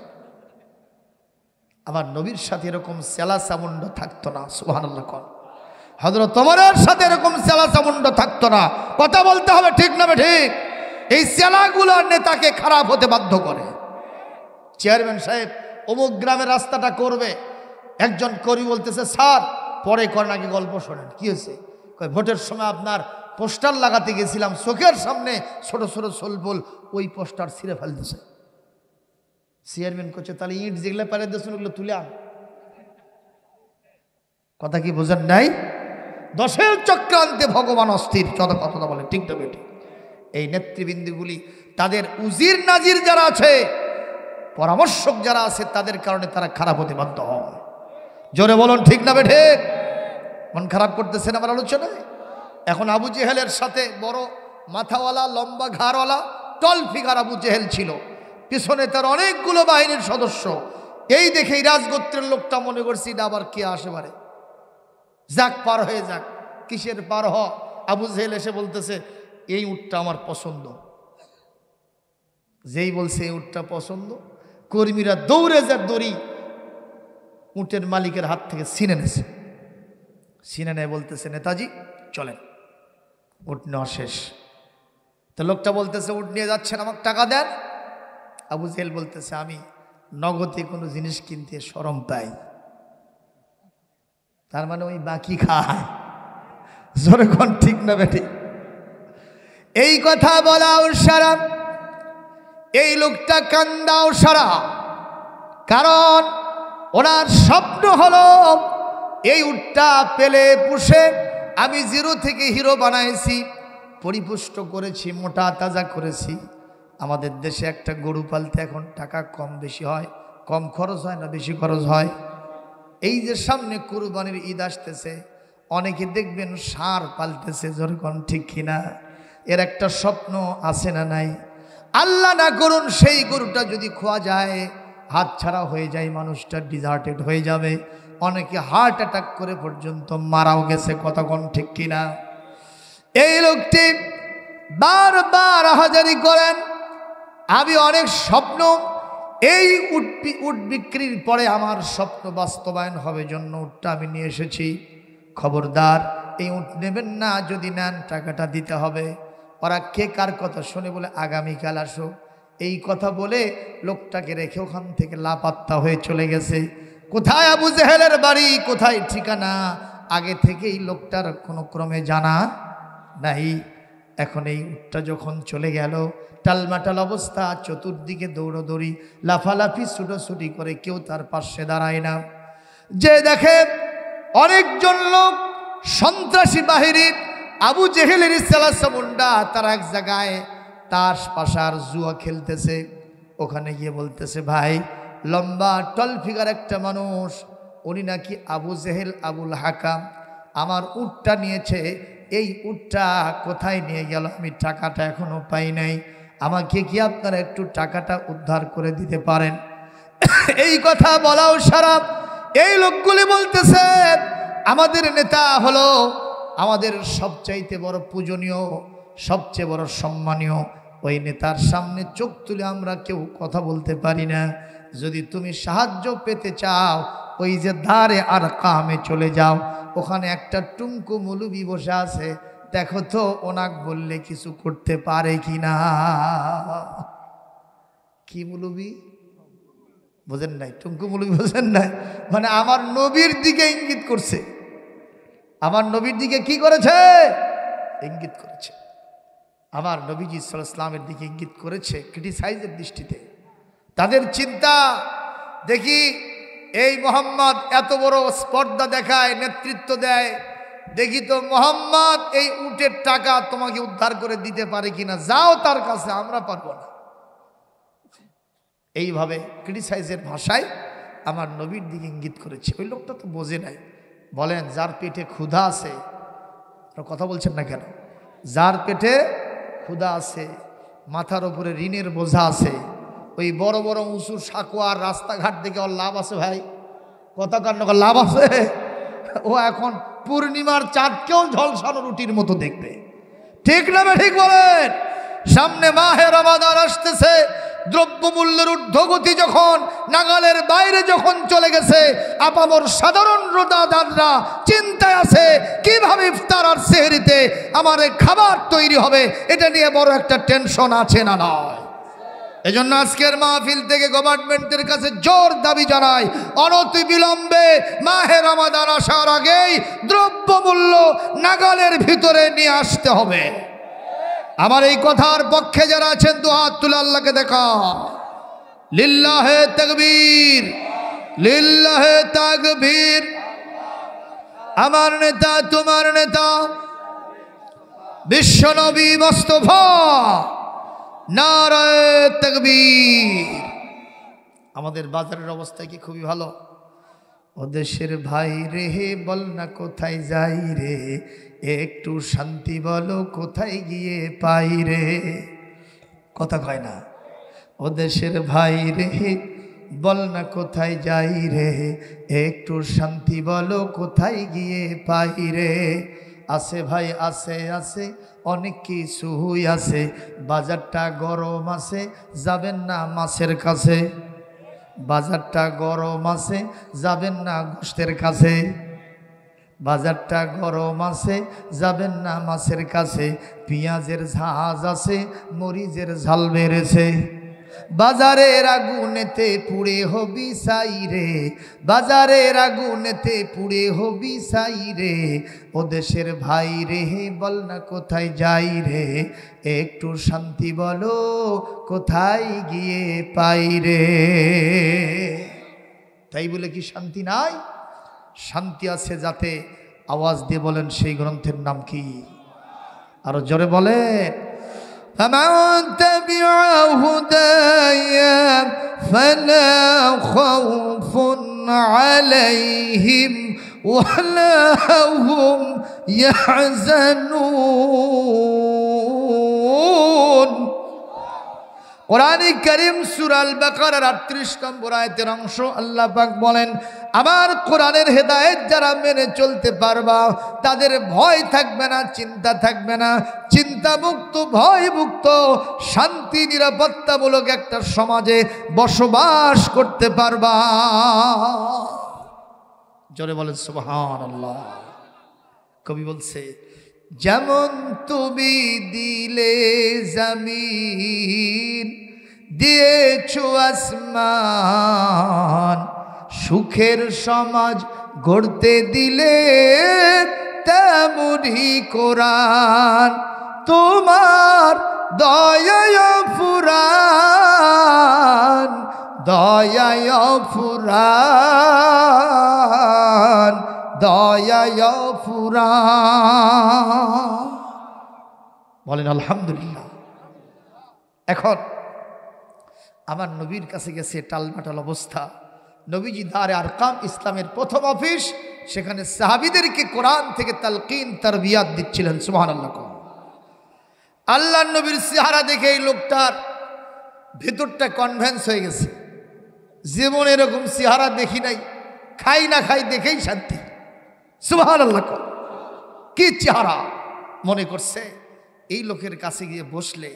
আবার নবীর সাথে এরকম চেলা চামুন্ড থাকতো না। সুবহানাল্লাহ। কোন হযরত ওমরের সাথে এরকম চেলা চামুন্ড থাকতো না। কথা বলতে হবে, ঠিক না ঠিক? এই চেলাগুলো নেতাকে খারাপ হতে বাধ্য করে। চেয়ারম্যান সাহেব অমুক গ্রামের রাস্তাটা করবে, একজন কর্মী বলতেছে স্যার পরে করেন, আগে গল্প শোনেন। কি হয়েছে? ভোটের সময় আপনার পোস্টার লাগাতে গেছিলাম, চোখের সামনে ছোট ছোট সোলবোল, ওই পোস্টার ছিঁড়ে ফেলতেছে। চেয়ারম্যান করছে তাহলে ইট যেগুলো পারে দিয়েছেন ওগুলো তুলে আন। কথা কি বোঝেন নাই? দশের চক্রান্তে ভগবান অস্থির। কথা বলে, ঠিক না বেটি? এই নেতৃবৃন্দগুলি, তাদের উজির নাজির যারা আছে, পরামর্শক যারা আছে, তাদের কারণে তারা খারাপ হতে বাধ্য হয়। জোরে বলুন, ঠিক না বেঠে? মন খারাপ করতেছেন আমার আলোচনায়? এখন আবু জেহেলের সাথে বড় মাথাওয়ালা, লম্বা ঘাড়ওয়ালা, টল ফিগার আবু জেহেল ছিল, পিছনে তার অনেকগুলো বাহিনীর সদস্য। এই দেখেই রাজগোত্রের লোকটা মনে করছি এটা আবার কে আসে পারে, যাক পার হয়ে যাক। কিসের পার হ? আবু জেহেল এসে বলতেছে এই উটটা আমার পছন্দ। যেই বলছে এই উটটা পছন্দ, কর্মীরা দৌড়ে যা দড়ি উটের মালিকের হাত থেকে ছিনে নেছে। ছিনে নেয় বলতেছে নেতাজি চলেন, উট নেওয়া শেষ। তো লোকটা বলতেছে উট নিয়ে যাচ্ছেন, আমাকে টাকা দেন। আবু জেহেল বলতেছে আমি নগদে কোনো জিনিস কিনতে শরম পাই। তার মানে ওই বাকি খায়। জোরে কোন, ঠিক না বেটি? এই কথা বলাও সারা, এই লোকটা কান্দাও সারা। কারণ ওনার স্বপ্ন হলো এই উটটা পেলে পুষে আমি জিরো থেকে হিরো বানাইছি, পরিপুষ্ট করেছি, মোটা তাজা করেছি। আমাদের দেশে একটা গরু পালতে এখন টাকা কম বেশি হয়, কম খরচ হয় না বেশি খরচ হয়? এই যে সামনে কুরবানির ঈদ আসতেছে, অনেকে দেখবেন ষাঁড় পালতেছে। যেরকম ঠিক কিনা? এর একটা স্বপ্ন আছে না নাই? আল্লাহ না করুন সেই গরুটা যদি খোয়া যায়, হাত ছাড়া হয়ে যায়, মানুষটা ডিজার্টেড হয়ে যাবে, অনেকে হার্ট অ্যাটাক করে পর্যন্ত মারাও গেছে। কতক্ষণ ঠিক কিনা? এই লোকটি বারবার হাজারি করেন আমি অনেক স্বপ্ন, এই উট বিক্রির পরে আমার স্বপ্ন বাস্তবায়ন হবে জন্য উটটা আমি নিয়ে এসেছি। খবরদার এই উট নেবেন না, যদি নেন টাকাটা দিতে হবে। ওরা কে কার কথা শুনে বলে আগামীকাল আসো, এই কথা বলে লোকটাকে রেখে ওখান থেকে লাপাত্তা হয়ে চলে গেছে। কোথায় আবু জেহেলের বাড়ি, কোথায় ঠিকানা, আগে থেকেই লোকটার কোনো ক্রমে জানা নাই। এখন এই উটটা যখন চলে গেল, টালমাটাল অবস্থা, চতুর্দিকে দৌড়দৌড়ি, লাফালাফি, ছুটোছুটি করে, কেউ তার পাশে দাঁড়ায় না। যে দেখে অনেকজন লোক সন্ত্রাসী বাহিনী আবু জেহেলের সালাসমুন্ডা, তারা এক জায়গায় তাস পাশার জুয়া খেলতেছে। ওখানে গিয়ে বলতেছে, ভাই লম্বা টল ফিগার একটা মানুষ, উনি নাকি আবু জেহেল আবুল হাকাম, আমার উটটা নিয়েছে, এই উটটা কোথায় নিয়ে গেল, আমি টাকাটা এখনো পাই নাই, আমাকে কি আপনারা একটু টাকাটা উদ্ধার করে দিতে পারেন? এই কথা বলাও সারা এই লোকগুলি বলতেছে, আমাদের নেতা হলো আমাদের সবচাইতে বড় পূজনীয়, সবচেয়ে বড় সম্মানীয়, ওই নেতার সামনে চোখ তুলে আমরা কেউ কথা বলতে পারি না। যদি তুমি সাহায্য পেতে চাও, ওই যে ধারে আর কামে চলে যাও, ওখানে একটা টুমকু মৌলবি বসে আছে, দেখো তো ওনাক বললে কিছু করতে পারে কিনা। কি মৌলবি বোঝেন নাই? টুমকু মৌলবি বোঝেন নাই? মানে আমার নবীর দিকে ইঙ্গিত করছে, আমার নবীর দিকে কি করেছে? ইঙ্গিত করেছে। আমার নবীজি সাল্লাল্লাহু আলাইহি ওয়াসাল্লামের দিকে ইঙ্গিত করেছে ক্রিটিসাইজের দৃষ্টিতে। তাদের চিন্তা, দেখি এই মোহাম্মদ এত বড় স্পর্ধা দেখায়, নেতৃত্ব দেয়, দেখি তো মোহাম্মদ এই উটের টাকা তোমাকে উদ্ধার করে দিতে পারে কিনা, যাও তার কাছে, আমরা পারবো না। এইভাবে ক্রিটিসাইজের ভাষায় আমার নবীর দিকে ইঙ্গিত করেছে। ওই লোকটা তো বোঝে নাই। বলেন, যার পেটে ক্ষুধা আছে, কথা বলছেন না কেন? যার পেটে ক্ষুধা আছে, মাথার উপরে ঋণের বোঝা আছে, ওই বড় বড় উঁচু সাঁকোয়ার রাস্তাঘাট দেখে ওর লাভ আছে? ভাই কথা কান্ন লাভ আছে? ও এখন পূর্ণিমার চাঁদকেও ঝলসানো রুটির মতো দেখবে। ঠিক না? ঠিক বলেন। সামনে মাহে রমাদান আসতেছে, দ্রব্যমূল্যের ঊর্ধ্বগতি যখন নাগালের বাইরে যখন চলে গেছে, আপামর সাধারণ রোজাদাররা চিন্তায় আছে কিভাবে ইফতার আর সেহরিতে আমার খাবার তৈরি হবে, এটা নিয়ে বড় একটা টেনশন আছে না নয়? এজন্য আজকের মাহফিল থেকে গভর্নমেন্টের কাছে জোর দাবি জানাই, অনতি বিলম্বে মাহে রমাদান আসার আগেই দ্রব্যমূল্য নাগালের ভিতরে নিয়ে আসতে হবে। আমার এই কথার পক্ষে যারা আছেন দু হাত তুলে আল্লাহকে দেখা। লিল্লাহে তাকবীর, লিল্লাহে তাকবীর। আমার নেতা, তোমার নেতা বিশ্বনবী মুস্তাফা, নারায়ে তাকবীর। আমাদের বাজারের অবস্থা কি খুবই ভালো? ও দেশের ভাই রে, বল না কোথায় যাই রে, একটু শান্তি বলো কোথায় গিয়ে পাই রে। কথা কয় না? ও দেশের ভাই রে, বল না কোথায় যাই রে, একটু শান্তি বলো কোথায় গিয়ে পাই রে। আছে ভাই আছে, আছে অনেক কিছুই আছে, বাজারটা গরম আছে, যাবেন না মাছের কাছে। বাজারটা গরম আছে, যাবেন না গোশতের কাছে। বাজারটা গরম আছে, যাবেন না মাছের কাছে। পেঁয়াজের ঝাঁজ আছে, মরিচের ঝাল বেড়েছে। বাজারের আগুনেতে পুড়ে হবি সাই রে, বাজারের আগুনেতে পুড়ে হবি সাই রে। ও দেশের ভাই রে, বল না কোথায় যাই রে, একটু শান্তি বলো কোথায় গিয়ে পাই রে। তাই বলে কি শান্তি নাই? শান্তি আছে, যাতে আওয়াজ দিয়ে বলেন সেই গ্রন্থের নাম কি? আরো জোরে বলে। فمن تبع هداي فلا خوف عليهم ولا هم يحزنون। কোরআনে কারীম সূরা আল বাকারার 38 নম্বর আয়াতের অংশ আল্লাহ পাক বলেন, আমার কোরআনের হেদায়েত যারা মেনে চলতে পারবা, তাদের ভয় থাকবে না, চিন্তা থাকবে না, চিন্তামুক্ত, ভয়মুক্ত, শান্তি নিরাপত্তামূলক একটা সমাজে বসবাস করতে পারবা। জোরে বলেন সুবহানাল্লাহ। কবি বলছে, যেমন তুমি দিলে জমিন, দিয়েছো আসমান, সুখের সমাজ গড়তে দিলে তেমনি কোরআন তোমার দয়ায় ফুরান, দয়ায় ফুরান, দয়ায় ফুরান। বলেন আলহামদুলিল্লাহ। এখন আমার নবীর কাছে গেছে টালমাটাল অবস্থা। নবীজি দারে আরকাম ইসলামের প্রথম অফিস, সেখানে সাহাবীদেরকে কোরআন থেকে তালকিন তারবিয়াত দিচ্ছিলেন। সুবহানাল্লাহ। আল্লাহর নবীর চেহারা দেখে এই লোকটার ভেতরটা কনভেন্স হয়ে গেছে, জীবন এরকম চেহারা দেখি নাই, খাই না খাই দেখেই শান্তি। সুবহানাল্লাহ। কি চেহারা! মনে করছে এই লোকের কাছে গিয়ে বসলে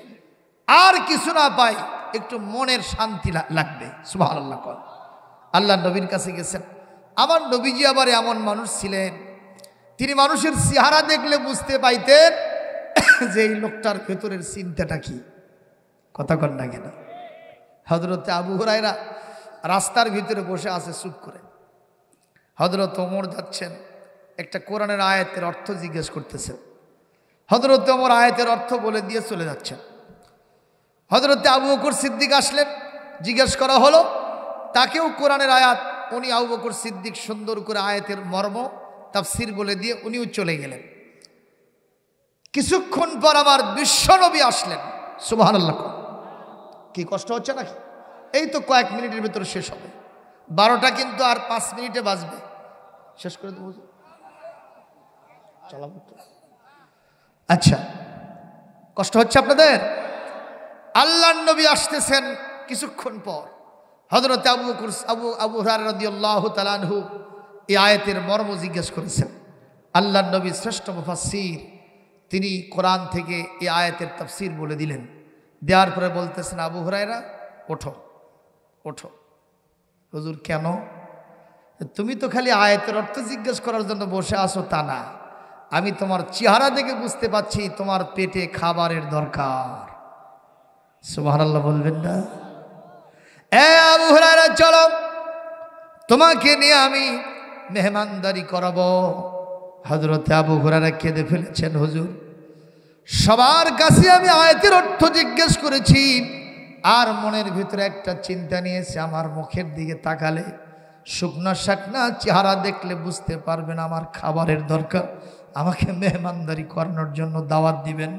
আর কিছু না পাই, একটু মনের শান্তি লাগবে। সুবহানাল্লাহ। আল্লাহ নবীর কাছে গেছেন। আমার নবীজি আবার এমন মানুষ ছিলেন, তিনি মানুষের চেহারা দেখলে বুঝতে পাইতেন যে এই লোকটার ভেতরের চিন্তাটা কি। কথা কন না কেন? হযরত আবু হুরায়রা রাস্তার ভিতরে বসে আছে চুপ করে। হযরত ওমর যাচ্ছেন, একটা কোরআনের আয়াতের অর্থ জিজ্ঞেস করতেছেন। হযরত ওমর আয়াতের অর্থ বলে দিয়ে চলে যাচ্ছেন। হযরত আবু বকর সিদ্দিক আসলেন, জিজ্ঞেস করা হলো, তাকেও কোরআনের আয়াত, উনি আবু বকর সিদ্দিক সুন্দর করে আয়াতের মর্ম তাফসীর বলে দিয়ে উনিও চলে গেলেন। কিছুক্ষণ পর আমার বিশ্বনবী আসলেন। সুবহানাল্লাহ। কি কষ্ট হচ্ছে নাকি? এই তো কয়েক মিনিটের ভিতরে শেষ হবে, 12টা কিন্তু আর 5 মিনিটে বাজবে। শেষ করে দেবো, চালাবো তো। আচ্ছা, কষ্ট হচ্ছে আপনাদের? আল্লাহর নবী আসতেছেন কিছুক্ষণ পর। হযরত আবু হুরায়রা রাদিয়াল্লাহু তাআলা আনহু এই আয়াতের মর্ম জিজ্ঞেস করেছেন। আল্লাহর নবী শ্রেষ্ঠ মুফাসসির, তিনি কোরআন থেকে এই আয়াতের তাফসীর বলে দিলেন। দেওয়ার পরে বলতেছেন, আবু হুরায়রা ওঠো ওঠো। হুজুর কেন? তুমি তো খালি আয়াতের অর্থ জিজ্ঞেস করার জন্য বসে আসো তা না, আমি তোমার চেহারা দেখে বুঝতে পাচ্ছি তোমার পেটে খাবারের দরকার। সুবহানাল্লাহ বলবেন না? আবু হুরায়রা চলো, তোমাকে নিয়ে আমি মেহমানদারি করাবো। হযরত আবু হুরায়রা কেঁদে ফেলেছেন, হুজুর সবার কাছে আমি আয়াতের অর্থ জিজ্ঞেস করেছি, আর মনের ভিতরে একটা চিন্তা নিয়েছে, আমার মুখের দিকে তাকালে শুকনা শাকনা চেহারা দেখলে বুঝতে পারবেন আমার খাবারের দরকার, আমাকে মেহমানদারি করানোর জন্য দাওয়াত দিবেন।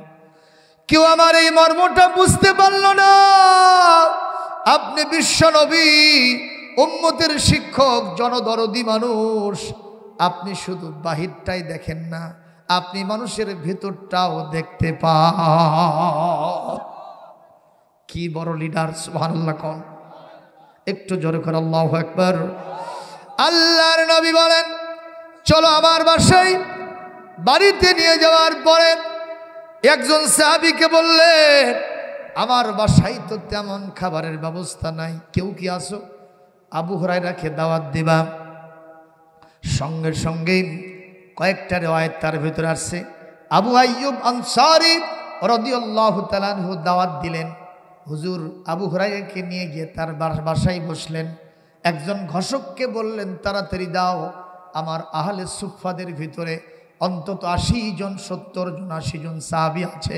কেউ আমার এই মর্মটা বুঝতে পারল না। আপনি বিশ্ব নবী, উম্মতের শিক্ষক, জনদরদি মানুষ, আপনি শুধু বাহিরটাই দেখেন না, আপনি মানুষের ভেতরটাও দেখতে পান। কি বড় লিডার! সুবহানাল্লাহ। কোন একটু জোরে করে আল্লাহু আকবার। আল্লাহর নবী বলেন, চলো আমার বাসায়। বাড়িতে নিয়ে যাওয়ার পরে একজন সাহাবীকে বললেন, আমার বাসায় তো তেমন খাবারের ব্যবস্থা নাই, কেউ কি আসো, আবু হুরায়রাকে দাওয়াত দিবা। সঙ্গে সঙ্গে কয়েকটা রিওয়ায়াত তার ভিতরে আসছে, আবু আইয়ুব আনসারী রাদিয়াল্লাহু তাআলা আনহু দাওয়াত দিলেন। হুজুর আবু হুরায়রাকে নিয়ে গিয়ে তার বাসায় বসলেন। একজন ঘোষককে বললেন, তাড়াতাড়ি দাও, আমার আহলে সুফফাদের ভিতরে অন্তত 80 জন 70 জন 80 জন সাহাবী আছে,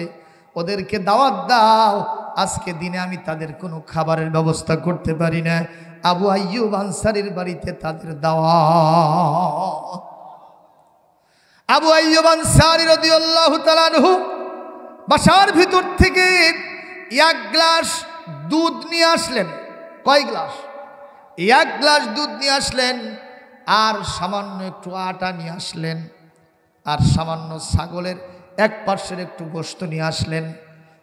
ওদেরকে দাওয়াত দাও। আজকে দিনে আমি তাদের কোনো খাবারের ব্যবস্থা করতে পারি না। আবু আইয়ুব আনসারীর বাড়িতে তাদের দাওয়াত। আবু আইয়ুব আনসারী রাদিয়াল্লাহু তাআলা আনহু বাসার ভিতর থেকে 1 গ্লাস দুধ নিয়ে আসলেন। কয় গ্লাস? 1 গ্লাস দুধ নিয়ে আসলেন, আর সামান্য একটু আটা নিয়ে আসলেন, আর সামান্য ছাগলের এক পার্শ্বের একটু গোশত নিয়ে আসলেন।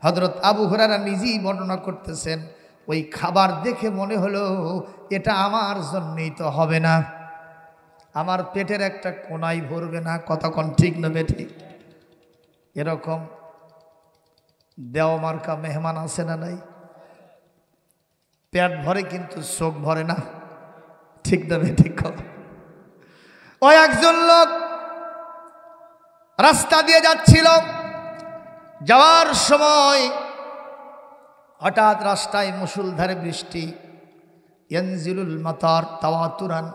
হযরত আবু হুরায়রা নিজেই বর্ণনা করতেছেন, ওই খাবার দেখে মনে হলো এটা আমার জন্যই তো হবে না, আমার পেটের একটা কোনাই ভরবে না। কতক্ষণ ঠিক নেবে? ঠিক এরকম দেও মার্কা মেহমান আছে না নাই? পেট ভরে কিন্তু চোখ ভরে না। ঠিক নেবে? ঠিক কথা। ওই একজন লোক রাস্তা দিয়ে যাচ্ছিল, যাওয়ার সময় হঠাৎ রাস্তায় মুষলধারে বৃষ্টি, ইয়ানজিলুল মাতার তাওয়াতুরান,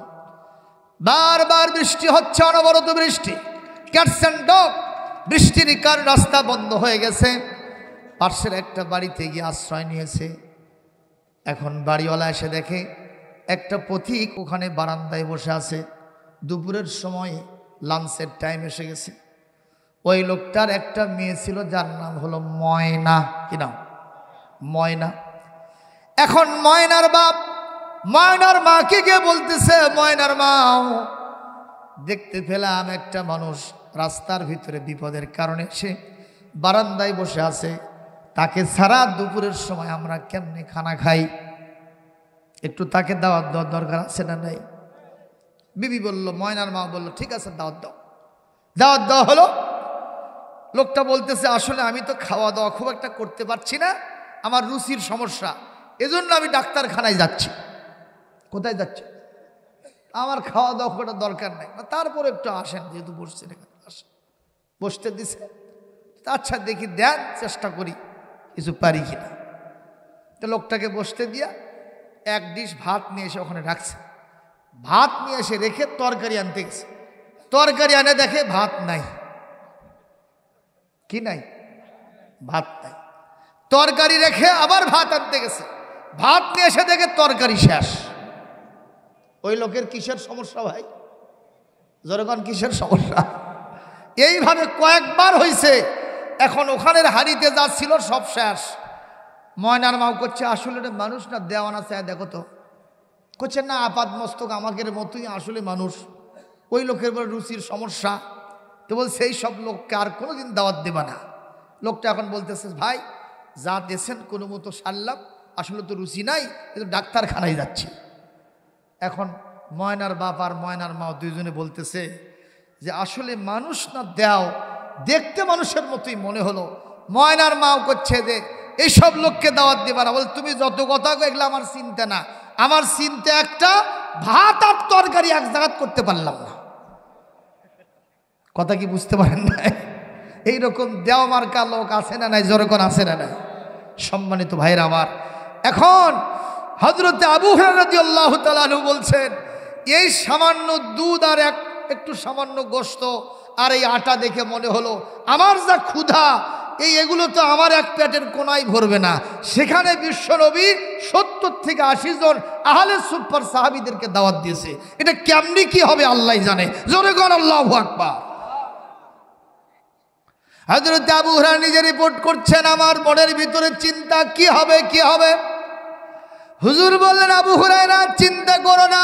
বারবার বৃষ্টি হচ্ছে, অনবরত বৃষ্টি, ক্যাটস অ্যান্ড ডগ, বৃষ্টির কারণে রাস্তা বন্ধ হয়ে গেছে। পাশের একটা বাড়িতে গিয়ে আশ্রয় নিয়েছে। এখন বাড়িওয়ালা এসে দেখে একটা পথিক ওখানে বারান্দায় বসে আছে। দুপুরের সময় লাঞ্চের টাইম এসে গেছে। ওই লোকটার একটা মেয়ে ছিল, যার নাম হলো ময়না। কি নাম? ময়না। এখন ময়নার বাপ ময়নার মাকে গিয়ে বলতেছে, ময়নার মাও, দেখতে পেলাম একটা মানুষ রাস্তার ভিতরে বিপদের কারণে সে বারান্দায় বসে আছে, তাকে সারা দুপুরের সময় আমরা কেমনে খানা খাই, একটু তাকে দাওয়াত দেওয়ার দরকার আছে না নাই? বিবি বলল, ময়নার মা বলল, ঠিক আছে দাওয়াত দাও। দাওয়াত দেওয়া হলো। লোকটা বলতেছে, আসলে আমি তো খাওয়া দাওয়া খুব একটা করতে পারছি না, আমার রুচির সমস্যা, এজন্য আমি ডাক্তারখানায় যাচ্ছি। কোথায় যাচ্ছি? আমার খাওয়া দাওয়া করার দরকার নাই, তারপর একটু আসেন, যেহেতু বসছেন এখানে আসেন। বসতে দিছে। আচ্ছা দেখি, দেন, চেষ্টা করি কিছু পারি কিনা। তো লোকটাকে বসতে দিয়া এক ডিশ ভাত নিয়ে এসে ওখানে রাখছে। ভাত নিয়ে এসে রেখে তরকারি আনতে গেছে। তরকারি আনে দেখে ভাত নাই। কি নাই? ভাত নাই। তরকারি রেখে আবার ভাত আনতে গেছে। ভাত নিয়ে এসে দেখে তরকারি শেষ। ওই লোকের কিসের সমস্যা ভাই? যখন কিসের সমস্যা? এইভাবে কয়েকবার হয়েছে। এখন ওখানের হাড়িতে যা ছিল সব শেষ। ময়নার মাও করছে, আসলে মানুষ না, দেওয়ানা চায় দেখো তো। করছে না, আপাত মস্তক আমাদের মতোই আসলে মানুষ, ওই লোকের বড় রুচির সমস্যা। তো বল, সেই সব লোককে আর কোনোদিন দাওয়াত দেবা না। লোকটা এখন বলতেছে, ভাই যা দেশেন কোনো মতো সারলাম, আসলে তো রুচি নাই, কিন্তু ডাক্তারখানায় যাচ্ছি। এখন ময়নার বাপ আর ময়নার মা দুইজনে বলতেছে যে আসলে মানুষ না দেও, দেখতে মানুষের মতোই মনে হলো। ময়নার মাও করছে যে এইসব লোককে দাওয়াত দেবা না। বল, তুমি যত কথা এগুলো আমার চিন্তা না, আমার চিন্তা একটা, ভাত আর তরকারি এক জায়গাত করতে পারলাম না। কথা কি বুঝতে পারেন না? এইরকম দেওয়া মার্কা লোক আছে না নাই? জোরে কোন আছে না নাই? সম্মানিত ভাইরা আমার, এখন হযরতে আবু হুরায়রা রাদিয়াল্লাহু তাআলা আনহু বলছেন, এই সামান্য দুধ আর একটু সামান্য গোশত আর এই আটা দেখে মনে হলো আমার যা ক্ষুধা, এগুলো তো আমার এক পেটের কোনায় ভরবে না। সেখানে বিশ্বনবী ৭০ থেকে ৮০ জন আহলে সুফার সাহাবীদেরকে দাওয়াত দিয়েছে। এটা কেমনি কি হবে আল্লাহই জানে। জোরে কোন আল্লাহু আকবার। হযরত আবু হুরায়রা নিজে রিপোর্ট করছেন, আমার মনের ভিতরে চিন্তা, কি হবে কি হবে। হুজুর বললেন, আবু হুরায়রা চিন্তা করো না,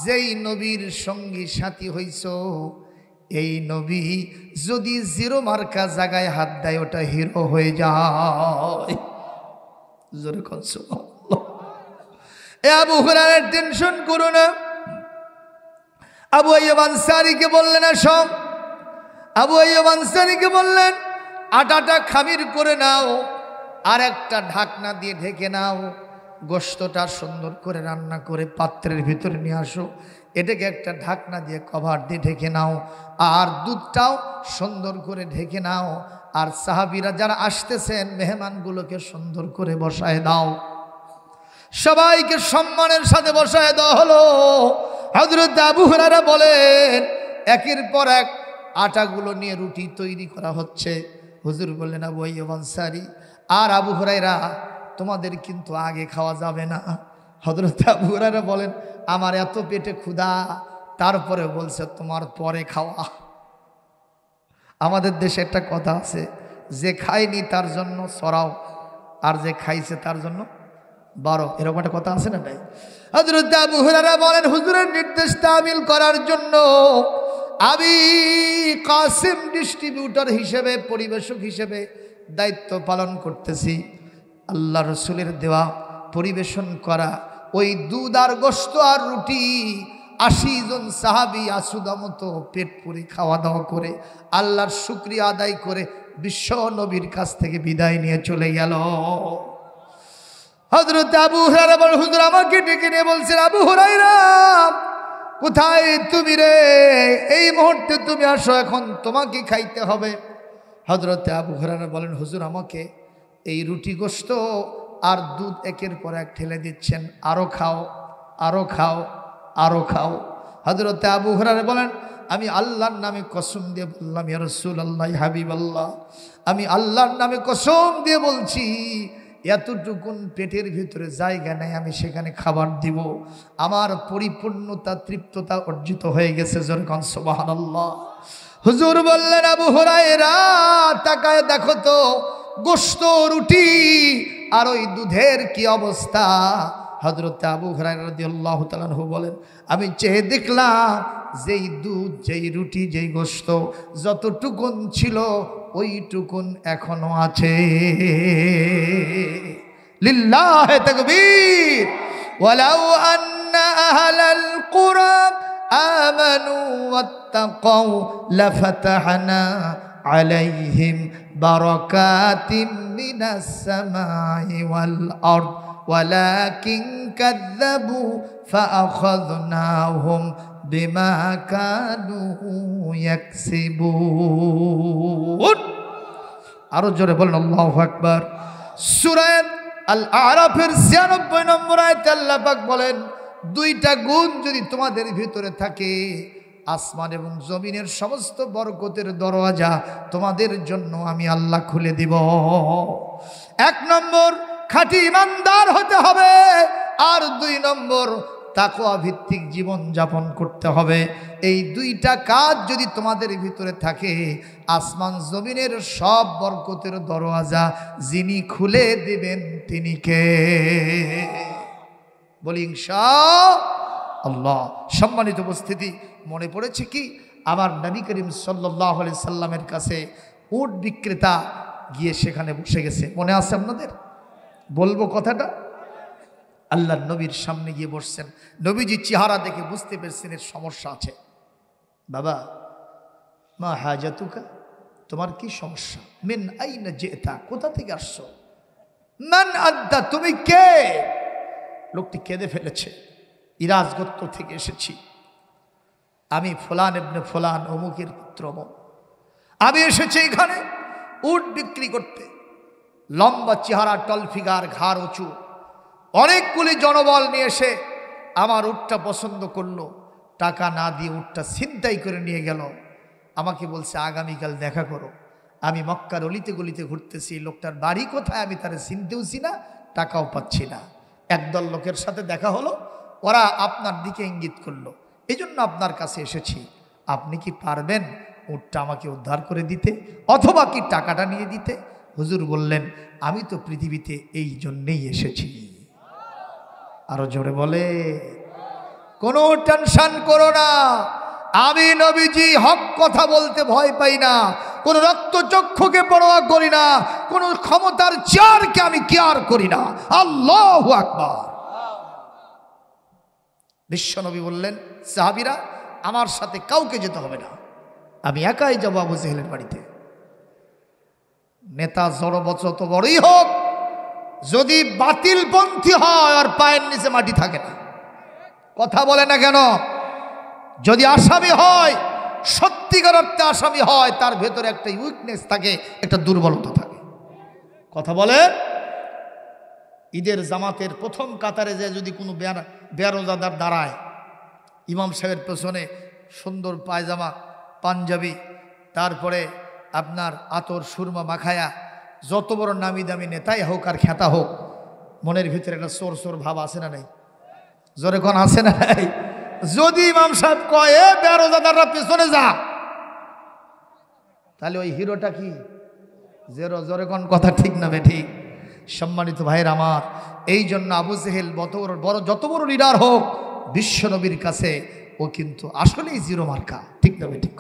যেই নবীর সঙ্গী সাথী হইছ, এই নবী যদি জিরো মার্কা জায়গায় হাত দেয় ওটা হিরো হয়ে যায়। জোরে কোন সুবহানাল্লাহ। এ আবু হুরায়রা টেনশন করো না। আবু আইয়ুব আনসারীকে বললেন, সব আবু আইয়ুব আনসারীকে বললেন, আটাটা খামির করে নাও, আর একটা ঢাকনা দিয়ে ঢেকে নাও, গোশতটা সুন্দর করে রান্না করে পাত্রের ভিতরে নিয়ে আসো, এটাকে একটা ঢাকনা দিয়ে কভার দিয়ে ঢেকে নাও, আর দুধটাও সুন্দর করে ঢেকে নাও, আর সাহাবীরা যারা আসতেছেন মেহমানগুলোকে সুন্দর করে বসায় দাও। সবাইকে সম্মানের সাথে বসায় দেওয়া হলো। হযরত আবু হুরায়রা বলেন, একের পর এক আটাগুলো নিয়ে রুটি তৈরি করা হচ্ছে। হুজুর বললেন, আবু আইয়ুব আনসারী আর আবু হুরায়রা, তোমাদের কিন্তু আগে খাওয়া যাবে না। হযরত আবু হুরায়রা বলেন, আমার এত পেটে ক্ষুধা, তারপরে বলছে তোমার পরে খাওয়া। আমাদের দেশে একটা কথা আছে, যে খায়নি তার জন্য সরাও, আর যে খাইছে তার জন্য বারো, এরকম একটা কথা আছে না ভাই? হযরত আবু হুরায়রা বলেন, হুজুরের নির্দেশ তামিল করার জন্য আমি কাসিম ডিস্ট্রিবিউটর হিসেবে, পরিবেশক হিসেবে দায়িত্ব পালন করতেছি। আল্লাহ রসুলের দেওয়া পরিবেশন করা ওই দুধ আর গোশত আর রুটি ৮০ জন সাহাবী আসুদা মতো পেট পুরে খাওয়া দাওয়া করে আল্লাহর শুকরিয়া আদায় করে বিশ্ব নবীর কাছ থেকে বিদায় নিয়ে চলে গেল। হযরত আবু হুরায়রা বলেন, হুজুর আমাকে ডেকে নিয়ে বলছেন, আবু হুরায়রা কোথায় তুমি রে? এই মুহূর্তে তুমি আসো, এখন তোমাকে খাইতে হবে। হযরত আবু হুরায়রা বলেন, হুজুর আমাকে এই রুটি গোশত আর দুধ একের পর এক ঠেলে দিচ্ছেন, আরো খাও, আরো খাও, আরো খাও। হযরত আবু হুরায়রা বলেন, আমি আল্লাহর নামে কসম দিয়ে বললাম, ইয়া রাসূলুল্লাহ, হাবিবাল্লাহ, আমি আল্লাহর নামে কসম দিয়ে বলছি, এতটুকুন পেটের ভিতরে জায়গা নেই, আমি সেখানে খাবার দিব। আমার পরিপূর্ণতা, তৃপ্ততা অর্জিত হয়ে গেছে। যেরকম সুবহানাল্লাহ। হুজুর বললেন, আবু হুরায়রা তাকায় দেখো তো, গোশত রুটি আর ওই দুধের কি অবস্থা। হযরত আবু হুরায়রা রাদিয়াল্লাহু তাআলা আনহু বলেন, আমি চেয়ে দেখলাম যেই দুধ, যেই রুটি, যেই গোশত যতটুকুন ছিল ওইটুকুন এখনো আছে। লিল্লাহি তাকবীর। ওয়ালাউ আন্না আহলাল কুরা আমানু ওয়াত্তাকাউ লাফাতাহনা আলাইহিম বারাকাতিম মিনাস সামাই ওয়াল আরদ ওয়ালাকিন কাযযাবু ফাআখাযনাহুম বিমা কানু ইয়াকসিবুন। আরো জোরে বলেন আল্লাহু আকবার। সূরা আল আরাফের ৯৬ নম্বর আয়াতে আল্লাহ পাক বলেন, দুইটা গুণ যদি তোমাদের ভিতরে থাকে, আসমান এবং জমিনের সমস্ত বরকতের দরওয়াজা তোমাদের জন্য আমি আল্লাহ খুলে দিব। ১ নম্বর খাঁটি ইমানদার হতে হবে, আর ২ নম্বর তাকওয়া ভিত্তিক জীবন যাপন করতে হবে। এই দুইটা কাজ যদি তোমাদের ভিতরে থাকে, আসমান জমিনের সব বরকতের দরওয়াজা যিনি খুলে দিবেন তিনি কে? বলি ইনশাআল্লাহ। সম্মানিত উপস্থিতি, মনে পড়েছে কি আমার নবী করিম সাল্লাল্লাহু আলাইহি সাল্লামের কাছে উট বিক্রেতা গিয়ে সেখানে বসে গেছে, মনে আছে আপনাদের? বলবো কথাটা। আল্লাহর নবীর সামনে গিয়ে বসছেন। নবীজি চেহারা দেখে বুঝতে পেরেছেন এর সমস্যা আছে। বাবা, মা হাজাতুকা, তোমার কি সমস্যা? মিন আইনা জিতা, কোথা থেকে আসছো? মান আনতা, তুমি কে? লোকটি কেঁদে ফেলেছে। ইরাজ গোত্র থেকে এসেছি, আমি ফুলান ইবনে ফুলান, অমুকের পুত্র অমুক। আমি এসেছি এখানে উট বিক্রি করতে। লম্বা চেহারা, টল ফিগার, ঘাড় উঁচু, অনেকগুলি জনবল নিয়ে এসে আমার উটটা পছন্দ করলো। টাকা না দিয়ে উটটা ছিনতাই করে নিয়ে গেল। আমাকে বলছে আগামীকাল দেখা করো। আমি মক্কার অলিতে গলিতে ঘুরতেছি, লোকটার বাড়ি কোথায় আমি তারে চিনতেওছি না, টাকাও পাচ্ছি না। একদল লোকের সাথে দেখা হলো, ওরা আপনার দিকে ইঙ্গিত করলো, এই জন্য আপনার কাছে এসেছি। আপনি কি পারবেন উটটা আমাকে উদ্ধার করে দিতে, অথবা কি টাকাটা নিয়ে দিতে? হুজুর বললেন, আমি তো পৃথিবীতে এই জন্যেই এসেছি। আরো জোরে বলে, কোনো টেনশন করো না, আমি নবীজি হক কথা বলতে ভয় পাই না, কোন রক্তচক্ষুকে পরোয়া করি না, কোন ক্ষমতার চেয়ারকে আমি কেয়ার করি না। আল্লাহু আকবার। বিশ্বনবী বললেন, সাহাবীরা আমার সাথে কাউকে যেতে হবে না, আমি একাই যাব আবু জেহেলের বাড়িতে। নেতা যত বড়ই হোক, যদি বাতিলপন্থী হয় আর পায়ের নিচে মাটি থাকে না। কথা বলে না কেন? যদি আসামি হয়, সত্যিকার অর্থে আসামি হয়, তার ভেতরে একটা উইকনেস থাকে, একটা দুর্বলতা থাকে। কথা বলে। ঈদের জামাতের প্রথম কাতারে যে যদি কোনো বেরোজাদার দাঁড়ায়, ইমাম সাহেবের পেছনে সুন্দর পায়জামা, পাঞ্জাবি, তারপরে আপনার আতর সুরমা মাখায়া, যত বড় নামি দামি নেতাই হোক আর খ্যাতা হোক, মনের ভিতরে একটা সোর সোর ভাব আছে না নাই? জোরে কোন আছে না নাই? যদি ইমাম সাহেব কয়ে বেরোজাদাররা পেছনে যা, তাহলে ওই হিরোটা কি জোরে কোন কথা ঠিক না বেঠিক? সম্মানিত ভাইয়ের আমার, এই জন্য আবু জেহেল যত বড় লিডার হোক, বিশ্বনবীর কাছে ও কিন্তু আসলেই জিরো মার্কা। ঠিক না বেঠিক?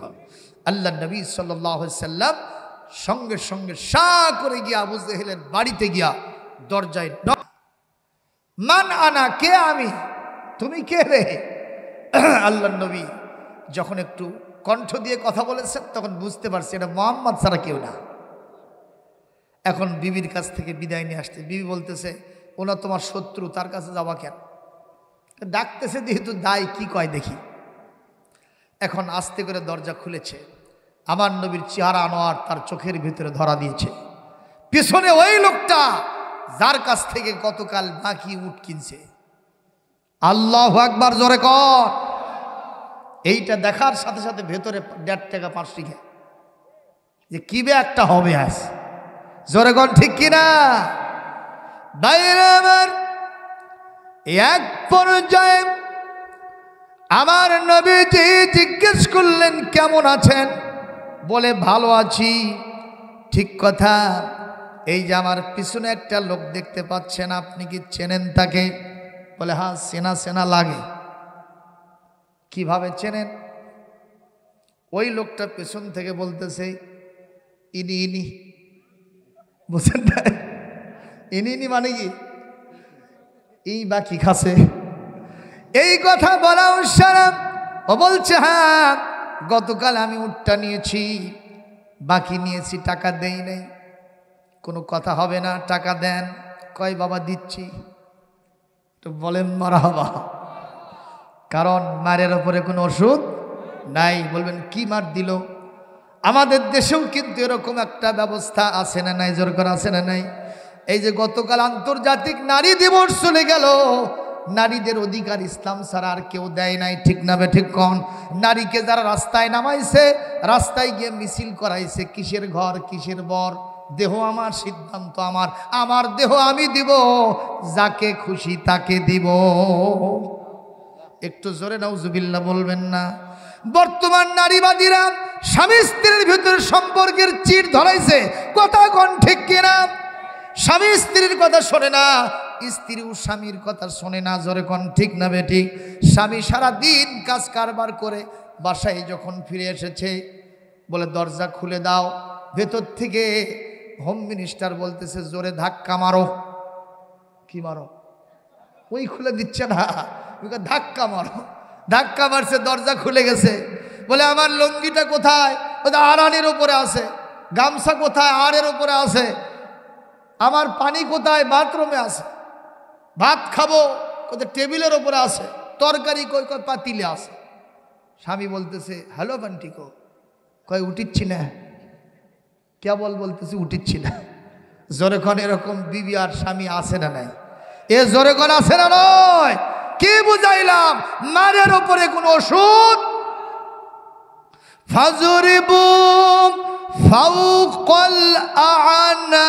আল্লাহ নবী সাল্লাল্লাহু আলাইহি সাল্লাম সঙ্গে সঙ্গে সা করে গিয়া আবু জেহেলের বাড়িতে গিয়া দরজায় মান আনা, কে আমি, তুমি কে রে? আল্লাহ নবী যখন একটু কণ্ঠ দিয়ে কথা বলেছেন, তখন বুঝতে পারছি এটা মুহাম্মদ ছাড়া কেউ না। এখন বিবির কাছ থেকে বিদায় নিয়ে আসতে, বিবি বলতেছে, ওনা তোমার শত্রু, তার কাছে যাওয়া কেন? ডাকতেছে যেহেতু দায়, কি কয় দেখি। এখন আস্তে করে দরজা খুলেছে, আমার নবীর চেহারা আনোয়ার তার চোখের ভিতরে ধরা দিয়েছে। পিছনে ওই লোকটা যার কাছ থেকে গতকাল বাকি উট কিনছে। আল্লাহু আকবার, জোরে কর। এইটা দেখার সাথে সাথে ভেতরে ১.৫ টাকা ৫ টাকা যে কি বে একটা হবে আজ, জোরে কর ঠিক কিনা? বাইরে আমার এক পর্যায়ে আমার নবীজি জিজ্ঞেস করলেন, কেমন আছেন? বলে ভালো আছি। ঠিক কথা, এই যে আমার পিছনে একটা লোক দেখতে পাচ্ছেন, আপনি কি চেনেন তাকে? বলে হ্যাঁ চেনা চেনা লাগে। কিভাবে চেনেন? ওই লোকটা পেছন থেকে বলতেছে ইনি ইনি। বুঝছেন না? ইনি ইনি মানে কি? এই বা কি খাসে? এই কথা বলা উসারাম ও বলছে হ্যাঁ গতকাল আমি উটটা নিয়েছি, বাকি নিয়েছি, টাকা দেই নাই। কোনো কথা হবে না, টাকা দেন। কয় বাবা দিচ্ছি। তো বলেন মারহাবা। কারণ মারের ওপরে কোনো ওষুধ নাই। বলবেন কি মার দিল? আমাদের দেশেও কিন্তু এরকম একটা ব্যবস্থা আছে না নাই? জোর করে আছে না নাই? এই যে গতকাল আন্তর্জাতিক নারী দিবস চলে গেল, নারীদের অধিকার ইসলাম ছাড়া আর কেউ দেয় নাই, ঠিক না বে ঠিক কোন? নারীকে যারা রাস্তায় নামাইছে, রাস্তায় গিয়ে মিছিল করাইছে, কিসের ঘর কিসের বর, দেহ আমার, সিদ্ধান্ত আমার, আমার দেহ আমি দিব, যাকে খুশি তাকে দিব। একটু জোরে নাউজুবিল্লাহ বলবেন না? বর্তমান নারীবাদীরা স্বামী স্ত্রীর ভিতরে সম্পর্কের চির ধরাইছে, কথা কোন ঠিক কিনা? স্বামী স্ত্রীর কথা শোনে না, স্ত্রীও স্বামীর কথা শোনে না, জোরে কোন ঠিক না বেটি? স্বামী সারা দিন কাজ কারবার করে বাসায় যখন ফিরে এসেছে, বলে দরজা খুলে দাও, ভেতর থেকে হোম মিনিস্টার বলতেছে জোরে ধাক্কা মারো। কি মারো? ওই খুলে দিচ্ছে না, ধাক্কা মারো। ধাক্কা মারছে, দরজা খুলে গেছে। বলে আমার লুঙ্গিটা কোথায়? আড়ানির উপরে আছে। গামছা কোথায়? আড়ের উপরে আছে। আমার পানি কোথায়? বাথরুমে আছে। ভাত খাবো কোথায়? টেবিলের উপরে আছে। তরকারি কই? কই পাতিলে আছে। স্বামী বলতেছে হ্যালো বান্টি কো? কয় উঠিচ্ছি না। কেবল বলতেছি উঠিচ্ছি না। জোরে কোন এরকম বিবি আর স্বামী আছে না নাই? এ জোরে কোন আছে না নয়? কি বুঝাইলাম? মারের উপরে কোন ওষুধ? ফাজরিবু ফাওকাল আ'নাক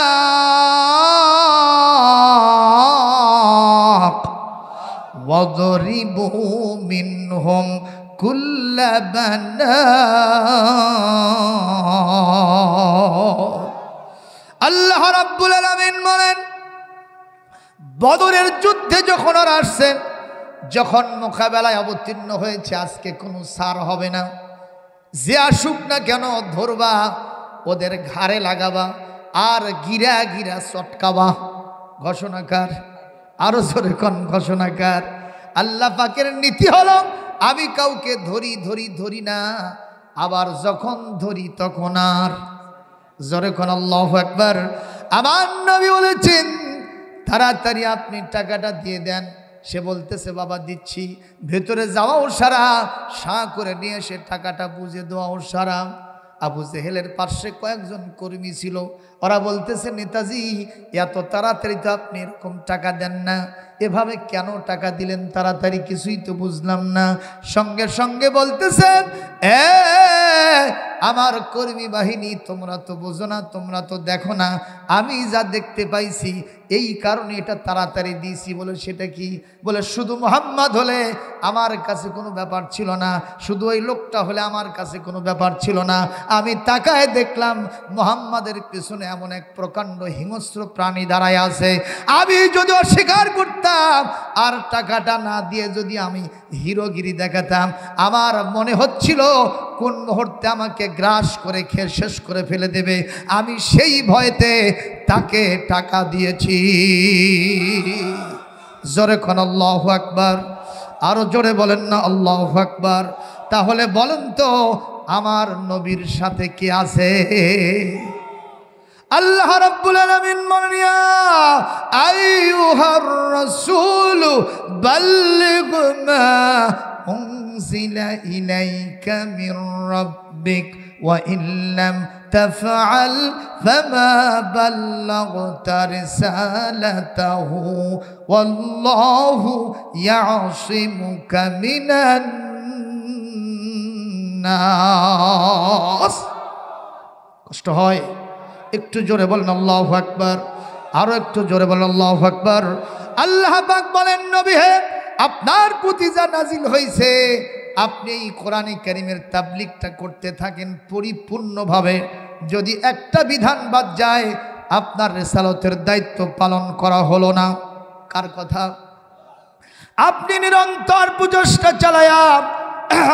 ওয়াদরিবু মিনহুম কুল্লা বানান। আল্লাহ রাব্বুল আলামিন বলেন, বদরের যুদ্ধে যখন আর আসছেন, যখন মোকাবেলায় অবতীর্ণ হয়েছে, আজকে কোনো ছাড় হবে না। যে আসুক না কেন ধরবা, ওদের ঘাড়ে লাগাবা, আর গিরা গিরা চটকাবা। ঘোষণাকার, আরো জোরে কোন ঘোষণাকার? আল্লাহ পাকের নীতি হলো আমি কাউকে ধরি ধরি ধরি না, আবার যখন ধরি তখন আর। জোরে কোন আল্লাহু আকবার। আমার নবী বলেছেন তাড়াতাড়ি আপনি টাকাটা দিয়ে দেন। সে বলতেছে বাবা দিচ্ছি। ভেতরে যাওয়াও সারা, সাঁ করে নিয়ে সে টাকাটা বুঝে দেওয়াও সারা। আবু জেহেলের পাশে কয়েকজন কর্মী ছিল, ওরা বলতেছে নেতাজি এত তাড়াতাড়ি তো আপনি এরকম টাকা দেন না, এভাবে কেন টাকা দিলেন তাড়াতাড়ি? কিছুই তো বুঝলাম না। সঙ্গে সঙ্গে বলতেছেন আমার কর্মী বাহিনী, তোমরা তো বোঝো না, তোমরা তো দেখো না, আমি যা দেখতে পাইছি এই কারণে এটা তাড়াতাড়ি দিয়েছি। বলে সেটা কি? বলে শুধু মুহাম্মদ হলে আমার কাছে কোনো ব্যাপার ছিল না, শুধু ওই লোকটা হলে আমার কাছে কোনো ব্যাপার ছিল না। আমি তাকায় দেখলাম মুহাম্মাদের পেছনে এমন এক প্রকাণ্ড হিংস্র প্রাণী দাঁড়ায় আছে। আমি যদি অস্বীকার করতাম আর টাকাটা না দিয়ে যদি আমি হিরোগিরি দেখাতাম, আমার মনে হচ্ছিল কোন মুহূর্তে আমাকে গ্রাস করে খেয়ে শেষ করে ফেলে দেবে। আমি সেই ভয়তে তাকে টাকা দিয়েছি। জোরে কোন আল্লাহু আকবার। আরো জোরে বলেন না আল্লাহু আকবার। তাহলে বলেন তো আমার নবীর সাথে কে আছে? আল্লাহ রাব্বুল আলামিন বলেন ইয়া আইয়ুহার রাসূল বাল্লিগ মা উনজিলা ইলাইকা মির রাব্বিক ওয়া ইল্লাম তাফআল ফামা বাল্লাগতা রিসালাতাহু ওয়াল্লাহু ইয়াসিমুকা মিনান নাস। কষ্ট হয়? একটু জোরে বলেন আল্লাহু আকবার। আরো একটু জোরে বলেন আল্লাহু আকবার। আল্লাহ পাক বলেন নবী হে, আপনার প্রতি যা নাজিল হয়েছে আপনি এই কোরআনে কারীমের তাবলীগটা করতে থাকেন পরিপূর্ণভাবে। যদি একটা বিধান বাদ যায় আপনার রিসালাতের দায়িত্ব পালন করা হলো না। কার কথা? আপনি নিরন্তর প্রচেষ্টা চালায়া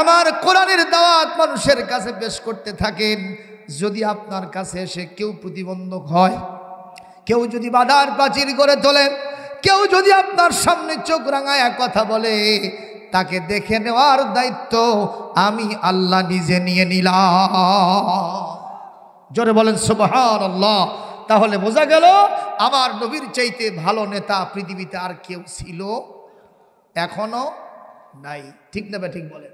আমার কোরআনের দাওয়াত মানুষের কাছে পেশ করতে থাকেন। যদি আপনার কাছে এসে কেউ প্রতিবন্ধক হয়, কেউ যদি বাধার প্রাচীর করে তোলে, কেউ যদি আপনার সামনে চোখ রাঙায়া কথা বলে, তাকে দেখে নেওয়ার দায়িত্ব আমি আল্লাহ নিজে নিয়ে নিলাম। জোরে বলেন সুবহানাল্লাহ। তাহলে বোঝা গেল আমার নবীর চাইতে ভালো নেতা পৃথিবীতে আর কেউ ছিল, এখনো নাই। ঠিক না? ঠিক বলেন।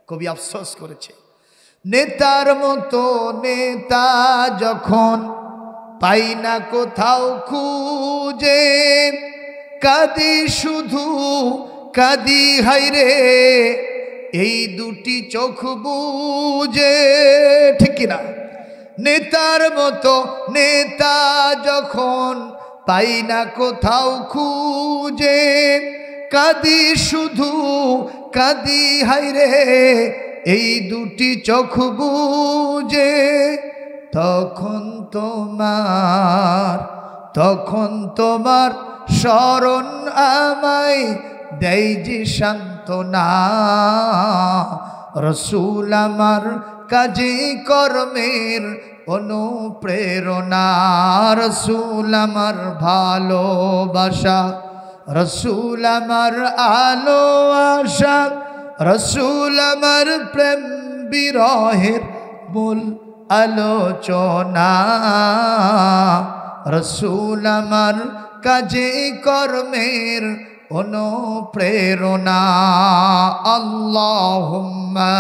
কবি আফসোস করেছে, নেতার মতো নেতা যখন পাই না কোথাও খুঁজে, কাঁদি শুধু কাঁদি হায়রে এই দুটি চোখ বুজে। ঠিক কিনা? নেতার মতো নেতা যখন পাই না কোথাও খুঁজে, কাঁদি শুধু কাঁদি হায়রে এই দুটি চোখ বুজে। তখন তোমার স্মরণ আমায় দেয় যে সান্ত্বনা, রসূল আমার কাজে কর্মের অনুপ্রেরণা, রসূল আমার ভালোবাসা, রসূল আমার আলো আশা, রসূল আমার প্রেম বিরহের মূল আলোচনা, রসূল আমার কাজে কর্মের অনুপ্রেরণা। আল্লাহুম্মা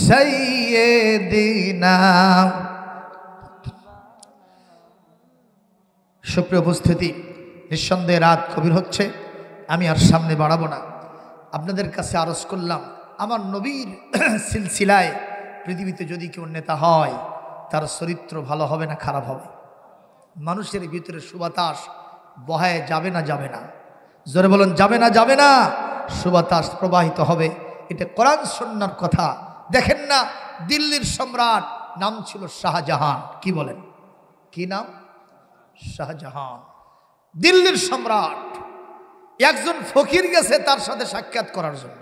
সাইয়্যিদিনা। সুপ্রিয় উপস্থিতি, নিঃসন্দেহে রাত গভীর হচ্ছে, আমি আর সামনে বাড়াবো না। আপনাদের কাছে আরজ করলাম, আমার নবীর সিলসিলায় পৃথিবীতে যদি কেউ নেতা হয়, তার চরিত্র ভালো হবে না খারাপ হবে? মানুষের ভিতরে সুবাতাস বহায় যাবে না যাবে না? জোরে বলুন, যাবে না যাবে না? সুবাতাস প্রবাহিত হবে। এটা কোরআন সুন্নাহর কথা। দেখেন না, দিল্লির সম্রাট নাম ছিল শাহজাহান। কি বলেন? কি নাম? শাহজাহান। দিল্লির সম্রাট। একজন ফকির গেছে তার সাথে সাক্ষাৎ করার জন্য।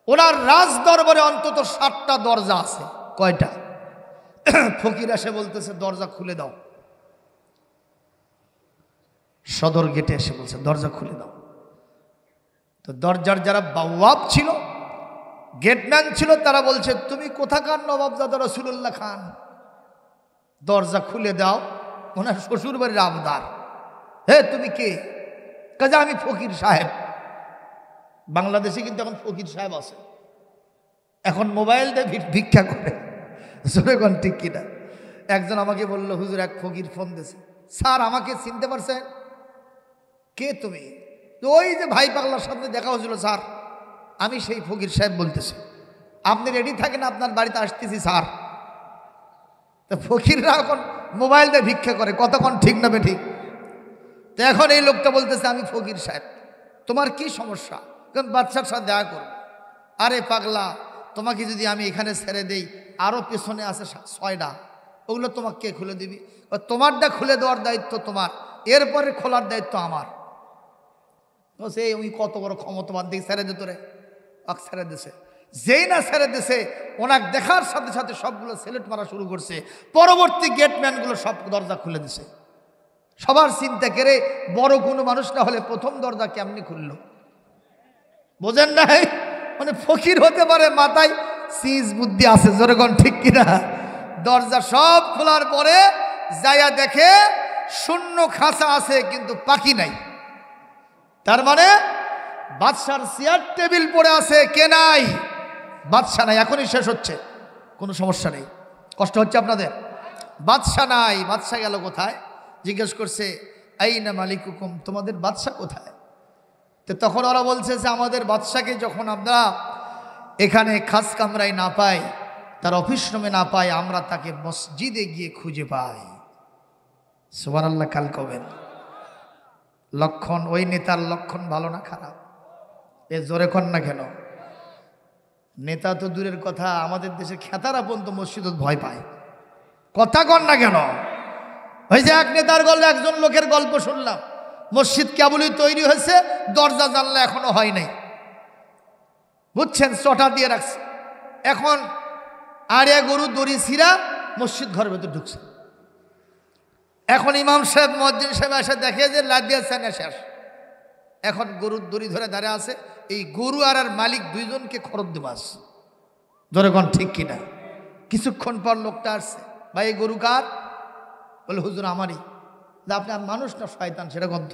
ওনার রাজ দরবারে অন্তত 7টা দরজা আছে। কয়টা? ফকির এসে বলতেছে দরজা খুলে দাও। সদর গেটে এসে বলছে দরজা খুলে দাও। তো দরজার যারা বাওয়াব ছিল, গেটম্যান ছিল, তারা বলছে তুমি কোথাকার নবাবজাদা রাসূলুল্লাহ খান, দরজা খুলে দাও। ওনার শ্বশুর বাড়ির আবদার। হে তুমি কে? কাজে আমি ফকির সাহেব। বাংলাদেশে কিন্তু এখন ফকির সাহেব আছে, এখন মোবাইল দিয়ে ভিক্ষা করে। জোরেগণ ঠিক কিনা? একজন আমাকে বলল, হুজুর এক ফকির ফোন দিয়েছে। স্যার আমাকে চিনতে পারছেন? কে তুমি? তো ওই যে ভাই পাগলার সাথে দেখা হয়েছিল স্যার, আমি সেই ফকির সাহেব বলতেছি। আপনি রেডি থাকেন, আপনার বাড়িতে আসতেছি স্যার। তো ফকিররা এখন মোবাইল দিয়ে ভিক্ষা করে, কতক্ষণ ঠিক না ঠিক? তো এখন এই লোকটা বলতেছে আমি ফকির সাহেব, তোমার কি সমস্যা? কারণ বাচ্চার সাথে দেখা করবো। আরে পাগলা, তোমাকে যদি আমি এখানে ছেড়ে দেই, আরও পেছনে আছে 6টা, ওগুলো তোমাকে কে খুলে দিবি? তোমারটা খুলে দেওয়ার দায়িত্ব তোমার, এরপরে খোলার দায়িত্ব আমার। সে উনি কত বড় ক্ষমতাবান, দিকে ছেড়ে দিত রে, ছেড়ে দিছে। যেই না ছেড়ে দিছে, ওনাকে দেখার সাথে সাথে সবগুলো সেলেট মারা শুরু করছে। পরবর্তী গেটম্যানগুলো সব দরজা খুলে দিছে। সবার চিন্তা করে, বড় কোনো মানুষ না হলে প্রথম দরজা কেমনি খুললো? বোঝেন নাই? মানে ফকির হতে পারে, মাথায় সিজ বুদ্ধি আছে। জোরেগণ ঠিক কিনা? দরজা সব খোলার পরে যাইয়া দেখে শূন্য খাঁচা আছে, কিন্তু পাখি নাই। তার মানে বাদশার চেয়ার টেবিল পড়ে আছে, কে নাই? বাদশা নাই। এখনই শেষ হচ্ছে, কোনো সমস্যা নেই। কষ্ট হচ্ছে আপনাদের? বাদশা নাই। বাদশা গেল কোথায়? জিজ্ঞেস করছে আইনা মালিকুকুম, তোমাদের বাদশা কোথায়? তো তখন ওরা বলছে যে আমাদের বাদশাকে যখন আমরা এখানে খাস কামরায় না পাই, তার অফিস রুমে না পাই, আমরা তাকে মসজিদে গিয়ে খুঁজে পাই। সুবহানাল্লাহ। কাল কবেন লক্ষণ, ওই নেতার লক্ষণ ভালো না খারাপ? এ জোরে কন না কেন? নেতা তো দূরের কথা, আমাদের দেশে খেতারা পর্যন্ত মসজিদে ভয় পায়। কথা কন না কেন? ওই যে এক নেতার গল্প, একজন লোকের গল্প শুনলাম, মসজিদ কেবলই তৈরি হয়েছে, দরজা জানলা এখনো হয় নাই, বুঝছেন, চটা দিয়ে রাখছে। এখন আড়িয়া গরু দড়ি ছিঁড়া মসজিদ ঘরের ভেতর ঢুকছে। এখন ইমাম সাহেব মুয়াজ্জিন সাহেব এসে দেখে যে লাদিয়া সেনা শেষ। এখন গরুর দড়ি ধরে দাঁড়িয়ে আছে, এই গরু আর মালিক দুইজনকে খরচ দেবাস। ধরে কোন ঠিক কিনা? কিছুক্ষণ পর লোকটা আসছে, ভাই এই গরু কার? বলে হুজুর আমারই। আপনি আর মানুষ না শয়তান সেটা গন্ত?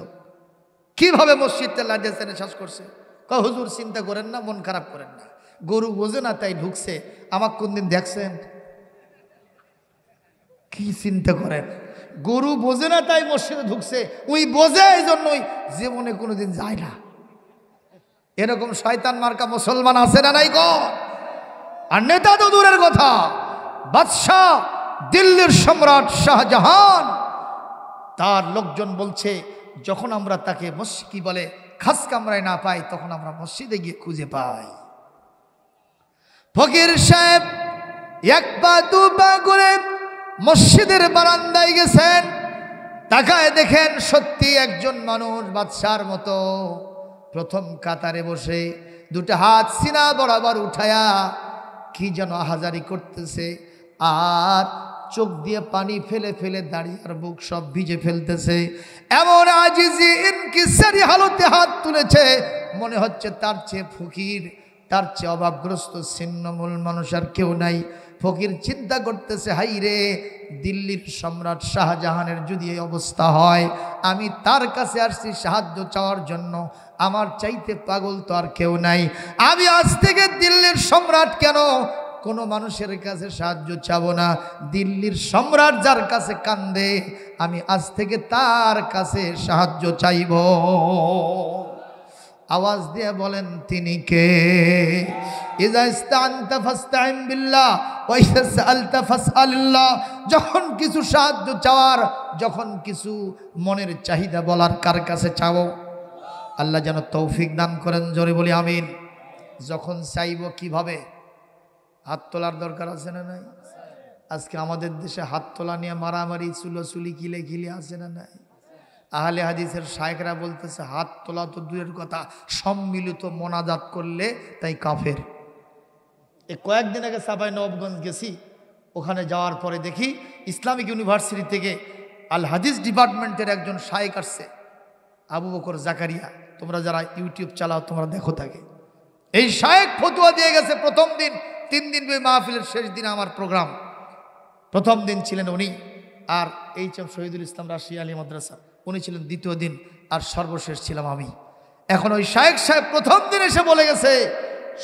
কিভাবে মসজিদটা লাদিয়া সেনা শেষ করছে? কয় হুজুর চিন্তা করেন না, মন খারাপ করেন না, গরু বোঝে না তাই ঢুকছে, আমাকে কোনদিন দেখছেন? কি চিন্তা করেন? গরু বোঝে না তাই মসজিদে ঢুকছে, ওই বোঝে এই জন্যই জীবনে কোনোদিন যায় না। এরকম শয়তান মার্কা মুসলমান আছে না নাই গো? আর নেতা তো দূরের কথা, বাদশাহ দিল্লির সম্রাট শাহজাহান, তার লোকজন বলছে যখন আমরা তাকে মসজিদ কি বলে খাস কামরায় না পাই, তখন আমরা মসজিদে গিয়ে খুঁজে পাই। ফকির সাহেব এক পা দু পা করে মসজিদের বারান্দায় গেছেন, তাকায় দেখেন সত্যি একজন মানুষ বাদশার মতো প্রথম কাতারে বসে দুটো হাত সিনা বরাবর উঠায়া কি যেন হাজারি করতেছে, আর চোখ দিয়ে পানি ফেলে ফেলে দাঁড়িয়ে আর বুক সব ভিজে ফেলতেছে। এমন আজিজি ইনকিসারি হালতে হাত তুলেছে, মনে হচ্ছে তার চেয়ে ফকির, তার চেয়ে অভাবগ্রস্ত ছিন্নমূল মানুষ আর কেউ নাই। ফকির চিন্তা করতেছে, হাই রে, দিল্লির সম্রাট শাহজাহানের যদি এই অবস্থা হয়, আমি তার কাছে আসছি সাহায্য চাওয়ার জন্য, আমার চাইতে পাগল তো আর কেউ নাই। আমি আজ থেকে দিল্লির সম্রাট কেন কোনো মানুষের কাছে সাহায্য চাবো না। দিল্লির সম্রাট যার কাছে কান্দে, আমি আজ থেকে তার কাছে সাহায্য চাইব। আওয়াজ দিয়ে বলেন তিনি কে? ইযা ইসতাআনতা ফাসতাইন বিল্লাহ ওয়া ইযা সাআলতা ফাসআলিল্লাহ। যখন কিছু সাহায্য চাওয়ার, যখন কিছু মনের চাহিদা বলার, কার কাছে চাও? আল্লাহ যেন তৌফিক দান করেন, জোরে বলি আমিন। যখন চাইব কিভাবে? হাত তোলার দরকার আছে না নাই? আজকে আমাদের দেশে হাত তোলা নিয়ে মারামারি, চুলোচুলি, কিলে আছে না নাই? আহলে হাদিসের শায়েখরা বলতেছে হাত তোলা তো দূরের কথা, সম্মিলিত মোনাজাত করলে তাই কাফের। কয়েকদিন আগে সাবাই নবগঞ্জ গেছি, ওখানে যাওয়ার পরে দেখি ইসলামিক ইউনিভার্সিটি থেকে আল হাদিস ডিপার্টমেন্টের একজন শায়েখ আসছে, আবু বকর জাকারিয়া। তোমরা যারা ইউটিউব চালাও তোমরা দেখো থাকে। এই শায়েখ ফতুয়া দিয়ে গেছে প্রথম দিন, 3 দিন মাহফিলের শেষ দিন আমার প্রোগ্রাম। প্রথম দিন ছিলেন উনি, আর এইচ.এম. শহীদুল ইসলাম রাশিয়া আলী মাদ্রাসা, উনি ছিলেন দ্বিতীয় দিন, আর সর্বশেষ ছিলাম আমি। এখন ওই শায়েখ সাহেব প্রথম দিন এসে বলে গেছে,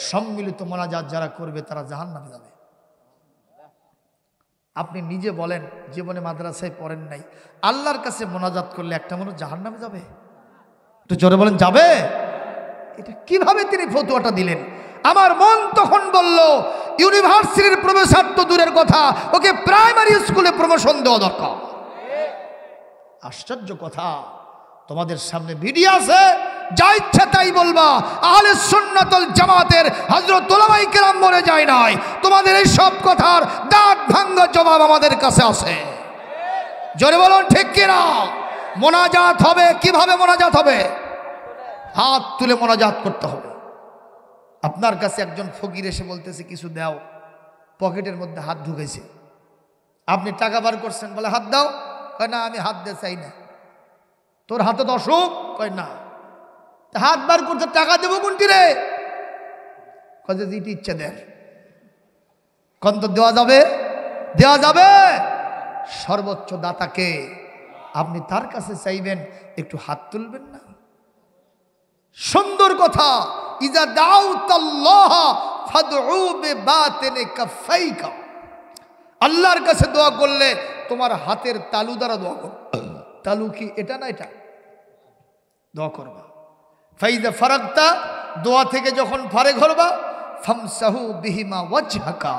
সম্মিলিত মোনাজাত যারা করবে তারা জাহান্নামে যাবে। আপনি নিজে বলেন, জীবনে মাদ্রাসায় পড়েন নাই, আল্লাহর কাছে মোনাজাত করলে একটা মানুষ জাহান্নামে যাবে? একটু জোরে বলেন, যাবে? এটা কিভাবে তিনি ফতোয়াটা দিলেন? আমার মন তখন বলল, ইউনিভার্সিটির প্রফেসর তো দূরের কথা, ওকে প্রাইমারি স্কুলে প্রমোশন দেওয়া দরকার। আশ্চর্য কথা, তোমাদের সামনে ভিডিও আছে, যা ইচ্ছা তাই বলবা। আহলে সুন্নাত ওয়াল জামাতের হযরত উলামায়ে কেরাম মরে যায় নাই, তোমাদের এই সব কথার দাঁত ভাঙা জবাব আমাদের কাছে আছে। জোরে বলুন ঠিক কিনা? মোনাজাত হবে কিভাবে? মোনাজাত হবে হাত তুলে মোনাজাত করতে হবে। আপনার কাছে একজন ফকির এসে বলতেছে কিছু দাও, পকেটের মধ্যে হাত ঢুকেছে, আপনি টাকা বার করছেন, বলে হাত দাও, কয় না আমি হাত দিতে চাই না। তোর হাতে তো অসুখ, কয় না। হাত বার করতে টাকা দেবো কোনটি রে? কয় যেটি ইচ্ছা দেন। কোন তো দেওয়া যাবে? দেওয়া যাবে। সর্বোচ্চ দাতাকে আপনি তার কাছে চাইবেন, একটু হাত তুলবেন না? সুন্দর কথা, ইজা দাউতাল্লাহ ফাদউ বিবাতিনি কাফাইকা। আল্লাহর কাছে দোয়া করলে তোমার হাতের তালু দ্বারা দোয়া করো। তালু কি এটা না? এটা দোয়া করবা। ফাইদা ফারাগতা, দোয়া থেকে যখন ফারেগ হবা, ফামসাহু বিহিমা ওয়াজহাকা,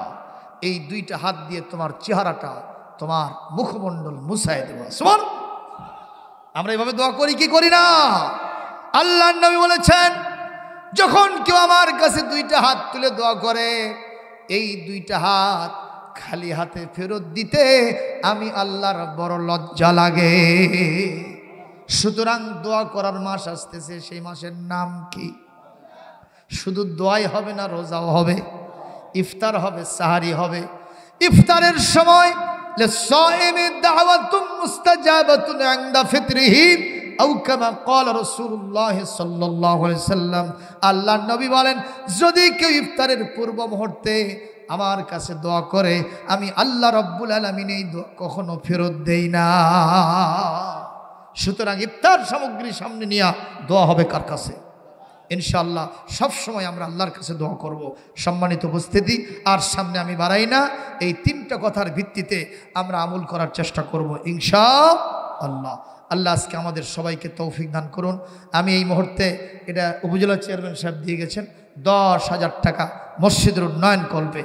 এই দুইটা হাত দিয়ে তোমার চেহারাটা, তোমার মুখমণ্ডল মুছায় দেবা। সুবহান। আমরা এভাবে দোয়া করি কি করি না? আল্লাহর নবী বলেছেন, যখন কেউ আমার কাছে দুইটা হাত তুলে দোয়া করে, এই দুইটা হাত খালি হাতে ফেরত দিতে আমি আল্লাহর বড় লজ্জা লাগে। সুতরাং দোয়া করার মাস আসতেছে, সেই মাসের নাম কি? শুধু দোয়াই হবে না, রোজাও হবে, ইফতার হবে, সাহারি হবে। ইফতারের সময় লিসাইমি দাওয়াতুম মুস্তাজাবাতুন ইনদা ফিতরিহি আও কামা ক্বালা রাসূলুল্লাহ সাল্লাল্লাহু আলাইহি সাল্লাম। আল্লাহর নবী বলেন, যদি কেউ ইফতারের পূর্ব মুহূর্তে আমার কাছে দোয়া করে, আমি আল্লাহ রাব্বুল আলামিন এই দোয়া কখনো ফেরত দেই না। সুতরাং ইফতার সামগ্রী সামনে নিয়ে দোয়া হবে কার কাছে? ইনশাআল্লাহ সব সময় আমরা আল্লাহর কাছে দোয়া করব। সম্মানিত উপস্থিতি, আর সামনে আমি বাড়াই না, এই তিনটা কথার ভিত্তিতে আমরা আমল করার চেষ্টা করব ইনশাআল্লাহ। আল্লাহ আজকে আমাদের সবাইকে তৌফিক দান করুন। আমি এই মুহূর্তে, এটা উপজেলা চেয়ারম্যান সাহেব দিয়ে গেছেন 10,000 টাকা মসজিদের উন্নয়ন কল্পে।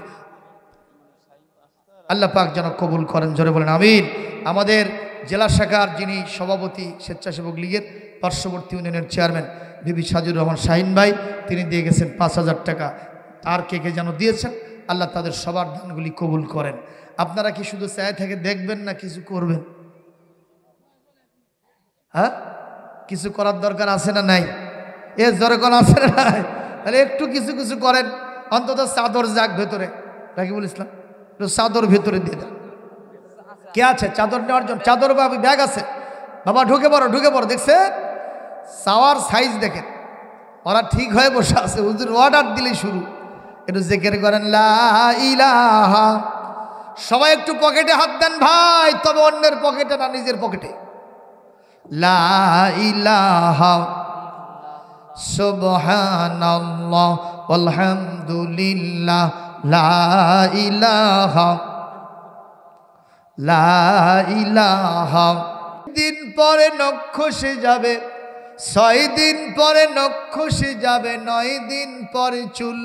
আল্লাহ পাক যেন কবুল করেন, জোরে বলেন আমিন। আমাদের জেলা শাখার যিনি সভাপতি স্বেচ্ছাসেবক লীগের পার্শ্ববর্তী ইউনিয়নের চেয়ারম্যান বিবি সাজুর রহমান শাহিন ভাই, তিনি দিয়ে গেছেন 5,000 টাকা। আর কে কে যেন দিয়েছেন, আল্লাহ তাদের সবার দানগুলি কবুল করেন। আপনারা কি শুধু চায় থেকে দেখবেন না কিছু করবেন? হ্যাঁ, কিছু করার দরকার আছে না নাই? এ জোরে কোন আছে না নাই? তাহলে একটু কিছু কিছু করেন, অন্তত চাদর যাক ভেতরে। রাকিবুল ইসলাম, একটু চাদর ভেতরে দিয়ে দেন। কে আছে চাদর নেওয়ার জন্য? চাদর বা ব্যাগ আছে? বাবা ঢুকে পড়ো, ঢুকে পড়ো। দেখছে চাওয়ার সাইজ দেখেন, ওরা ঠিক হয়ে বসে আছে। হুজুর অর্ডার দিলেই শুরু। একটু জিকির করেন লা ইলাহা। সবাই একটু পকেটে হাত দেন ভাই, তবে অন্যের পকেটে না, নিজের পকেটে। লা ইলাহা সুবহানাল্লাহ আলহামদুলিল্লাহ লা ইলাহা লা ইলাহা। দিন পরে নখ খসে যাবে, 6 দিন পরে নখ খসে যাবে, 9 দিন পরে চুল।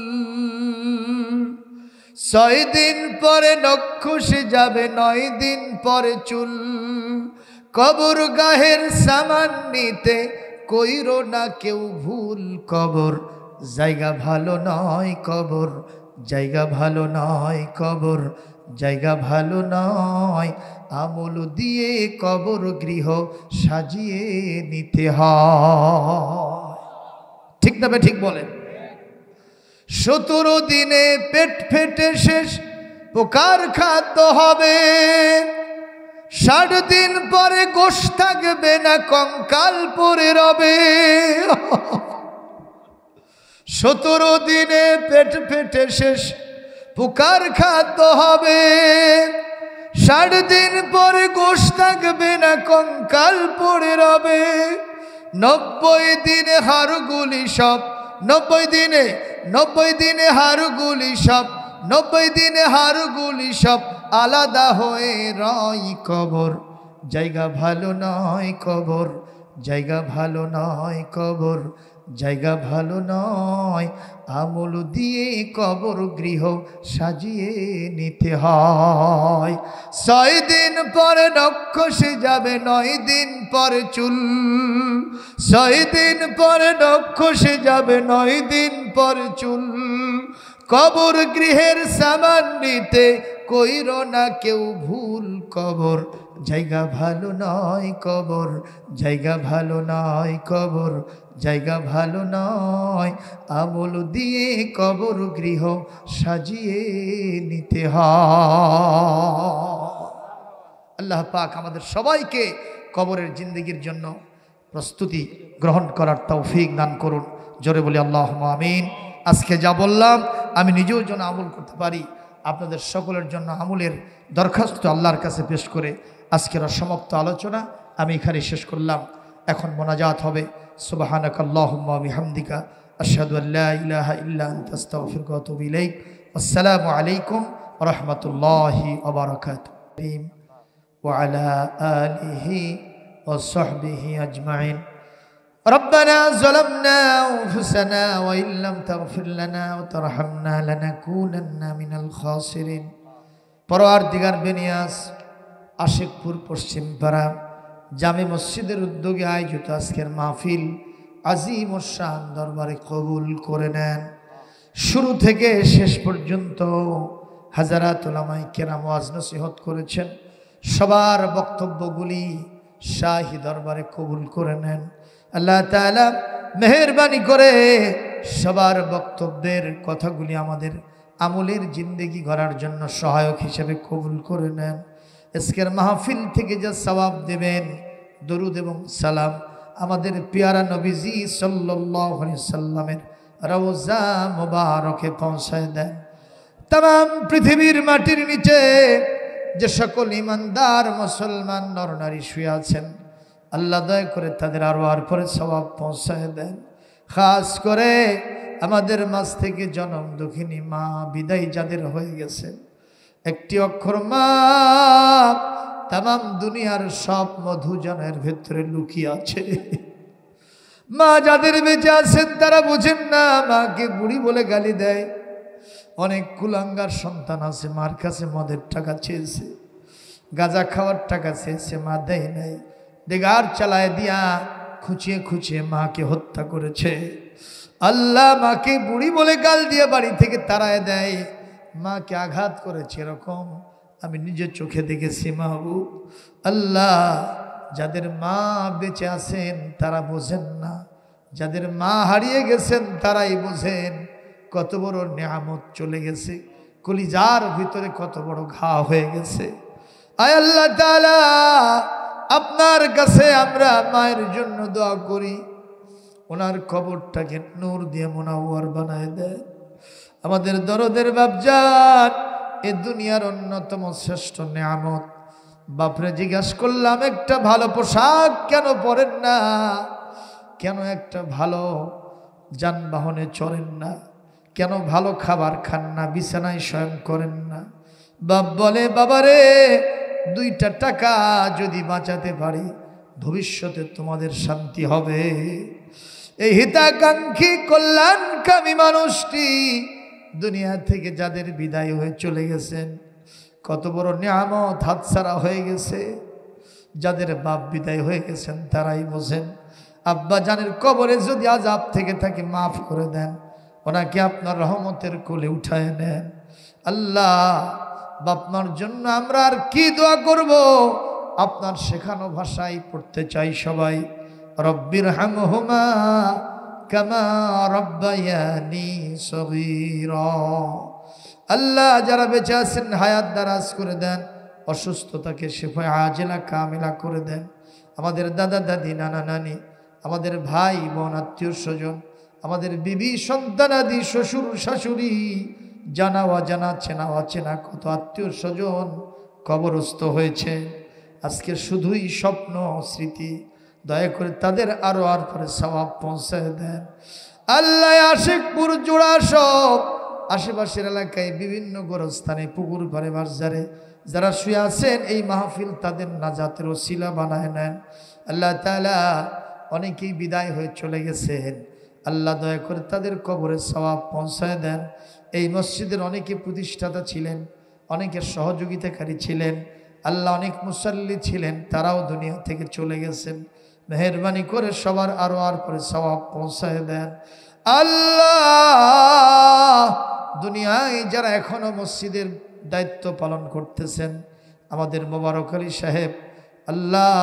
6 দিন পরে নখ খসে যাবে, 9 দিন পরে চুল। কবর গাহের সামান নিতে কইরো না কেউ ভুল। কবর জায়গা ভালো নয়, কবর জায়গা ভালো নয়, কবর জায়গা ভালো নয়। আমল দিয়ে কবর গৃহ সাজিয়ে নিতে হয়। ঠিক না বে ঠিক বলেন? 17 দিনে পেট ফেটে শেষ, পোকার খাদ্য হবে। 60 দিন পরে গোশ থাকবে না, কঙ্কাল পড়ে রবে। 17 দিনে পেট ফেটে শেষ, পোকার খাদ্য হবে। 60 দিন পরে গোশ থাকবে না, কঙ্কাল পড়ে রবে। 90 দিনে হাড়গুলি সব, 90 দিনে হাড়গুলি সব, 90 দিনে হাড়গুলি সব আলাদা হয়ে রয়। কবর জায়গা ভালো নয়, কবর জায়গা ভালো নয়, কবর জায়গা ভালো নয়। আমল দিয়ে কবর গৃহ সাজিয়ে নিতে হয়। 6 দিন পরে নখ খসে যাবে, 9 দিন পরে চুল। 6 দিন পরে নখ খসে যাবে, 9 দিন পরে চুল। কবর গৃহের সামান নিতে কইরো না কেউ ভুল। কবর জায়গা ভালো নয়, কবর জায়গা ভালো নয়, কবর জায়গা ভালো নয়। আমল দিয়ে কবর গৃহ সাজিয়ে নিতে হয়। আল্লাহ পাক আমাদের সবাইকে কবরের জিন্দেগির জন্য প্রস্তুতি গ্রহণ করার তৌফিক দান করুন। জোরে বলি আল্লাহুম্মা আমিন। আজকে যা বললাম আমি নিজেও যেন আমল করতে পারি, আপনাদের সকলের জন্য আমলের দরখাস্ত আল্লাহর কাছে পেশ করে আজকের সমাপ্ত আলোচনা আমি এখানে শেষ করলাম। এখন মোনাজাত হবে। সুবহানাকাল্লাহুম্মা ওয়া বিহামদিকা আশহাদু আল্লা ইলাহা ইল্লা আনতা আস্তাগফিরুকা ওয়া আতুবু ইলাইক। আসসালামু আলাইকুম ওয়া রাহমাতুল্লাহি ওয়া বারাকাতুহু ওয়া আলা আলিহি ওয়া সাহবিহি আজমাইন। ربنا ظلمنا أنفسنا وإن لم تغفر لنا وترحمنا لنكونن من الخاسرين। পরওয়ারদিগার বেনিয়াস, আশিকপুর পশ্চিম পাড়া জামে মসজিদের উদ্যোগে আয়োজিত আজকের মাহফিল আজিম ও শান দরবারে কবুল করে নেন। শুরু থেকে শেষ পর্যন্ত হাজারাত উলামায়ে কেরাম ওয়াজ নসিহত করেছেন, সবার বক্তব্যগুলি শাহী দরবারে কবুল করে নেন। আল্লাহ তাআলা মেহেরবানি করে সবার বক্তব্যের কথাগুলি আমাদের আমলের জিন্দেগি গড়ার জন্য সহায়ক হিসেবে কবুল করে নেন। আজকের মাহফিল থেকে যা সওয়াব দেবেন, দরুদ এবং সালাম আমাদের পেয়ারা নবীজি সাল্লাল্লাহু আলাইহি সাল্লামের রওজা মুবারকে পৌঁছায় দেন। तमाम পৃথিবীর মাটির নিচে যে সকল ইমানদার মুসলমান নর নারী শুয়ে আছেন, আল্লাহ দয়া করে তাদের আরওয়ার পরে সওয়াব পৌঁছায় দেন। খাস করে আমাদের মাঝ থেকে জনম দুঃখিনী মা বিদায় যাদের হয়ে গেছে, একটি অক্ষর মা तमाम দুনিয়ার সব মধুজনের ভেতরে লুকিয়ে আছে। মা যাদের বেঁচে আছেন তারা বুঝেন না, মাকে বুড়ি বলে গালি দেয়। অনেক কুলাঙ্গার সন্তান আছে, মার কাছে মদের টাকা চেয়েছে, গাঁজা খাওয়ার টাকা চেয়েছে, মা দেয় নাই, দেগার চালায় দিয়া খুঁচিয়ে খুঁচিয়ে মাকে হত্যা করেছে। আল্লাহ মাকে বুড়ি বলে গাল দিয়ে বাড়ি থেকে তাড়ায় দেয়, মাকে আঘাত করেছে, এরকম আমি নিজের চোখে দেখেছি মাহবুব। আল্লাহ যাদের মা বেঁচে আছেন তারা বোঝেন না, যাদের মা হারিয়ে গেছেন তারাই বোঝেন কত বড় নিয়ামত চলে গেছে, কলিজার ভিতরে কত বড় ঘা হয়ে গেছে। আয় আল্লাহ তাআলা, আপনার কাছে আমরা মায়ের জন্য দোয়া করি, ওনার কবরটাকে নূর দিয়ে মুনাওয়ার বানায় দেয়। আমাদের দরদের বাপজান, এ দুনিয়ার অন্যতম শ্রেষ্ঠ নিয়ামত। বাপরে জিজ্ঞাসা করলাম, একটা ভালো পোশাক কেন পরেন না, কেন একটা ভালো যানবাহনে চড়েন না, কেন ভালো খাবার খান না, বিছানায় শয়ন করেন না? বাপ বলে, বাবারে, দুইটা টাকা যদি বাঁচাতে পারি ভবিষ্যতে তোমাদের শান্তি হবে। এই হিতাকাঙ্ক্ষী কল্যাণকামী মানুষটি দুনিয়া থেকে যাদের বিদায় হয়ে চলে গেছেন, কত বড় নিয়ামত হাতছাড়া হয়ে গেছে। যাদের বাপ বিদায় হয়ে গেছেন তারাই বোঝেন। আব্বা জানের কবরে যদি আযাব থেকে তাকে মাফ করে দেন, ওনাকে আপনার রহমতের কোলে উঠায় নেন। আল্লাহ, বাপমার জন্য আমরা আর কি দোয়া করব? আপনার শেখানো ভাষায় পড়তে চাই সবাই, রব্বির হামহুমা কামা রব্বায়ানি সগীরা। আল্লাহ যারা বেঁচে আছেন হায়াত দারাজ করে দেন, অসুস্থতাকে শিফায়ে আজেলা কামিলা করে দেন। আমাদের দাদা দাদি, নানা নানি, আমাদের ভাই বোন, আত্মীয় স্বজন, আমাদের বিবি সন্তানাদি, শ্বশুর শাশুড়ি, জানা অজানা, চেনা অচেনা কত আত্মীয় স্বজন কবরস্থ হয়েছে। আজকে শুধুই স্বপ্ন স্মৃতি, দয়া করে তাদের আরো আর পরে সওয়াব পৌঁছায় দেন। আল্লাহ আশিকপুর জোড়া সব আশেপাশের এলাকায় বিভিন্ন গোরস্থানে, পুকুর ঘরে, বাজারে যারা শুয়ে আছেন, এই মাহফিল তাদের নাজাতের ওসিলা বানায় নেন। আল্লাহ তাআলা অনেকেই বিদায় হয়ে চলে গেছেন, আল্লাহ দয়া করে তাদের কবরে সওয়াব পৌঁছায় দেন। এই মসজিদের অনেকে প্রতিষ্ঠাতা ছিলেন, অনেকের সহযোগিতাকারী ছিলেন, আল্লাহ অনেক মুসাল্লি ছিলেন, তারাও দুনিয়া থেকে চলে গেছেন। মেহেরবানি করে সবার আরো আর পরে সওয়াব পৌঁছায় দেন। আল্লাহ দুনিয়ায় যারা এখনো মসজিদের দায়িত্ব পালন করতেছেন, আমাদের মোবারক আলী সাহেব, আল্লাহ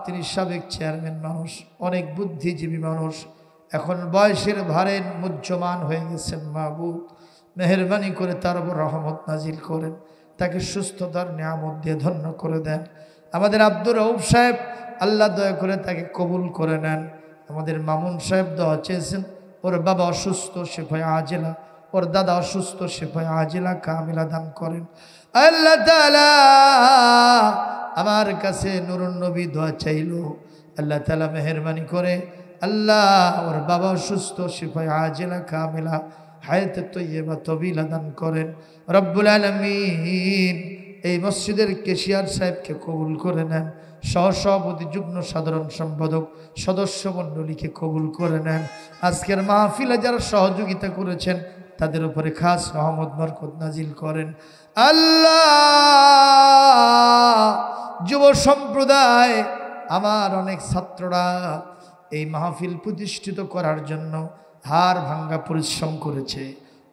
তিনি সাবেক চেয়ারম্যান মানুষ, অনেক বুদ্ধিজীবী মানুষ, এখন বয়সের ভারে মুহ্যমান হয়ে গেছেন। মাহবুব মেহেরবানি করে তার উপর রহমত নাজিল করেন, তাকে সুস্থতার নিয়ামত দিয়ে ধন্য করে দেন। আমাদের আব্দুর রউফ সাহেব, আল্লাহ দয়া করে তাকে কবুল করে নেন। আমাদের মামুন সাহেব দোয়া চেয়েছেন, ওর বাবা অসুস্থ, শিফায়ে আজেলা, ওর দাদা অসুস্থ, শিফায়ে আজেলা কামিলা দান করেন। আল্লাহ তাআলা আমার কাছে নুরুন নবী দোয়া চাইল, আল্লাহ তাআলা মেহেরবানি করে আল্লাহ ওর বাবা অসুস্থ, শিফায়ে আজেলা কামিলা হায়াতে তৈয়বা তবিলা দান করেন। রব্বুল আলামিন এই মসজিদের কেশিয়ার সাহেবকে কবুল করে নেন, সহসভাপতি, যুগ্ম সাধারণ সম্পাদক, সদস্য মণ্ডলীকে কবুল করে নেন। আজকের মাহফিলে যারা সহযোগিতা করেছেন তাদের উপরে খাস রহমত বরকত নাজিল করেন। আল্লাহ যুব সম্প্রদায় আমার অনেক ছাত্ররা এই মাহফিল প্রতিষ্ঠিত করার জন্য হাড় ভাঙ্গা পরিশ্রম করেছে।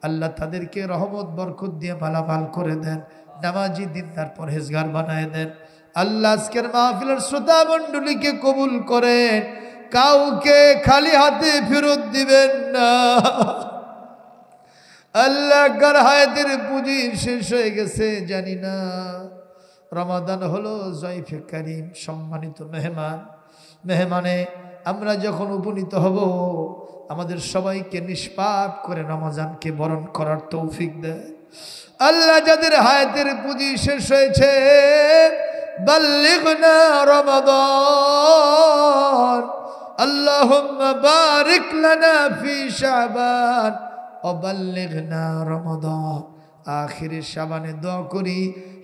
আল্লাহ তাদেরকে রহমত বরকত দিয়ে মালামাল করে দেন, নামাজি দিনদার পরহেজগার বানায় দেন। আল্লাহ আজকের মাহফিলের শ্রোতা মণ্ডলীকে কবুল করেন, কাউকে খালি হাতে ফেরত দিবেন না। আল্লাহ কার হায়াতের পুঁজি শেষ হয়ে গেছে জানি না। রমাদান হলো জয়ফে কারিম, সম্মানিত মেহমানে আমরা যখন উপনীত হব আমাদের সবাইকে নিষ্পাপ করে রমজানকে বরণ করার তৌফিক দেয়। আল্লাহ যাদের হায়াতের পুঁজি শেষ হয়েছে বাল্লিগনা রমাদান, আল্লাহুম্মা বারিক লানা ফি শাবান ওয়া বাল্লিগনা রমাদান। আখিরে শাবানে দোয়া করি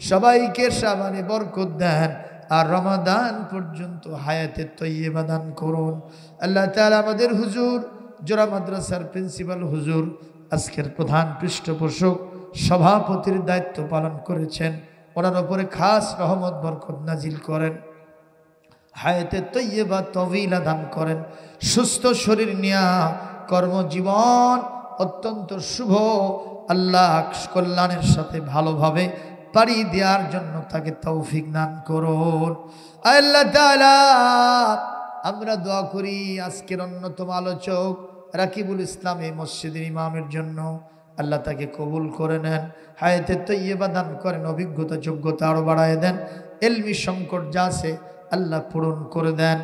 সবাইকে শাবানে বরকত দেন আর রমাদান পর্যন্ত হায়াতে তৈয়বা দান করুন। আল্লাহ তাআলা আমাদের হুজুর জোড়া মাদ্রাসার প্রিন্সিপাল হুজুর আজকের প্রধান পৃষ্ঠপোষক সভাপতির দায়িত্ব পালন করেছেন, ওনার উপরে খাস রহমত বরকত নাজিল করেন, হায়াতে তৈয়বা তওয়িলা দান করেন, সুস্থ শরীর নিয়া কর্মজীবন অত্যন্ত শুভ আল্লাহ কল্যাণের সাথে ভালোভাবে পাড়ি দেওয়ার জন্য তাকে তৌফিক দান করুন। আল্লাহ তাআলা আমরা দোয়া করি আজকের অন্যতম আলোচক রাকিবুল ইসলাম এই মসজিদের ইমামের জন্য, আল্লাহ তাকে কবুল করে নেন, হায়াতে তৈয়বা দান করেন, অভিজ্ঞতা যোগ্যতা আরো বাড়ায় দেন, ইলমি সংকট যা আছে আল্লাহ পূরণ করে দেন।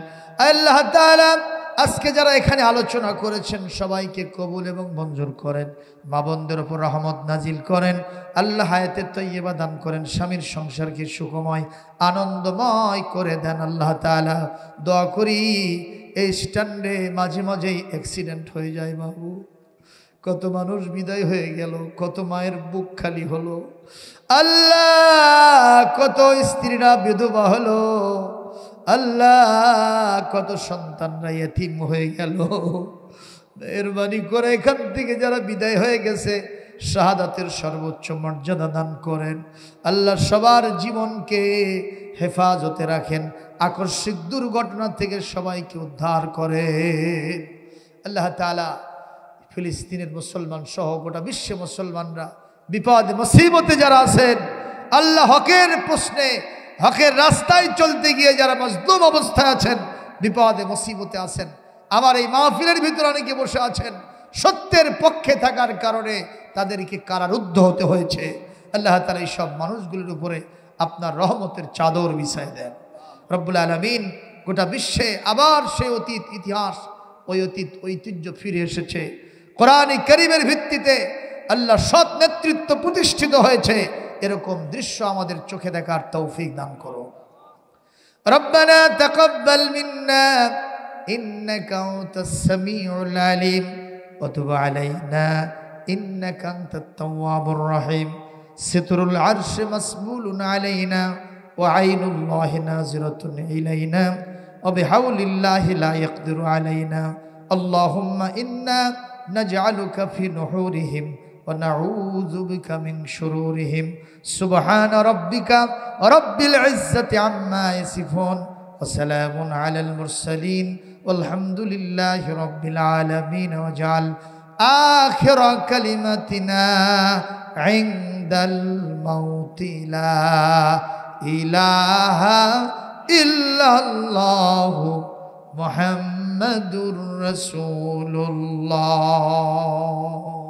আল্লাহ তাআলা আজকে যারা এখানে আলোচনা করেছেন সবাইকে কবুল এবং মঞ্জুর করেন, মা বোনদের উপর রহমত নাজিল করেন, আল্লাহ হায়াতে তৈয়বা দান করেন, স্বামীর সংসারকে সুখময় আনন্দময় করে দেন। আল্লাহ তাআলা দোয়া করি এই স্ট্যান্ডে মাঝে মাঝেই অ্যাক্সিডেন্ট হয়ে যায় বাবু, কত মানুষ বিদায় হয়ে গেল, কত মায়ের বুক খালি হলো, আল্লাহ কত স্ত্রীরা বিধবা হলো, আল্লাহ কত সন্তানরা ইতিম হয়ে গেল। মেহেরবানি করে এখান থেকে যারা বিদায় হয়ে গেছে শাহাদাতের সর্বোচ্চ মর্যাদা দান করেন। আল্লাহ সবার জীবনকে হেফাজতে রাখেন, আকস্মিক দুর্ঘটনা থেকে সবাইকে উদ্ধার করেন। আল্লাহ তাআলা ফিলিস্তিনের মুসলমান সহ গোটা বিশ্বে মুসলমানরা বিপদে মুসিবতে যারা আছেন, আল্লাহ হকের প্রশ্নে হকের রাস্তায় চলতে গিয়ে যারা মজলুম অবস্থায় আছেন, বিপদে মুসিবতে আছেন, আমার এই মাহফিলের ভিতরে অনেকে বসে আছেন সত্যের পক্ষে থাকার কারণে তাদেরকে কারারুদ্ধ হতে হয়েছে। আল্লাহ তাআলা এই সব মানুষগুলোর উপরে আপনার রহমতের চাদর বিছায় দেন। রব্বুল আলামিন গোটা বিশ্বে আবার সেই অতীত ইতিহাস, ওই অতীত ঐতিহ্য ফিরে এসেছে। কোরআন কারীমের ভিত্তিতে আল্লাহ সৎ নেতৃত্ব প্রতিষ্ঠিত হয়েছে, এরকম দৃশ্য আমাদের চোখে দেখার তৌফিক দান করো। রব্বানা তাকাব্বাল মিন্না ইন্নাকা আনতাস সামিউল আলিম ওয়া তুব আলাইনা ইন্নাকা আনতাত তাওয়াবুর রহিম। সিতরুল আরশি মাসবুলুন আলাইনা ওয়া আইনুল্লাহি নাজিরাতুন ইলাইনা ওয়া বিহাউলিল্লাহি লা ইয়াকদিরু আলাইনা। আল্লাহুম্মা ইন্না নাজআলুকা ফি নুহুরিহিম ونعوذ بك من شرورهم سبحان ربك رب العزة عما يصفون وسلام على المرسلين والحمد لله رب العالمين واجعل آخر كلمتنا عند الموت لا إله إلا الله محمد رسول الله.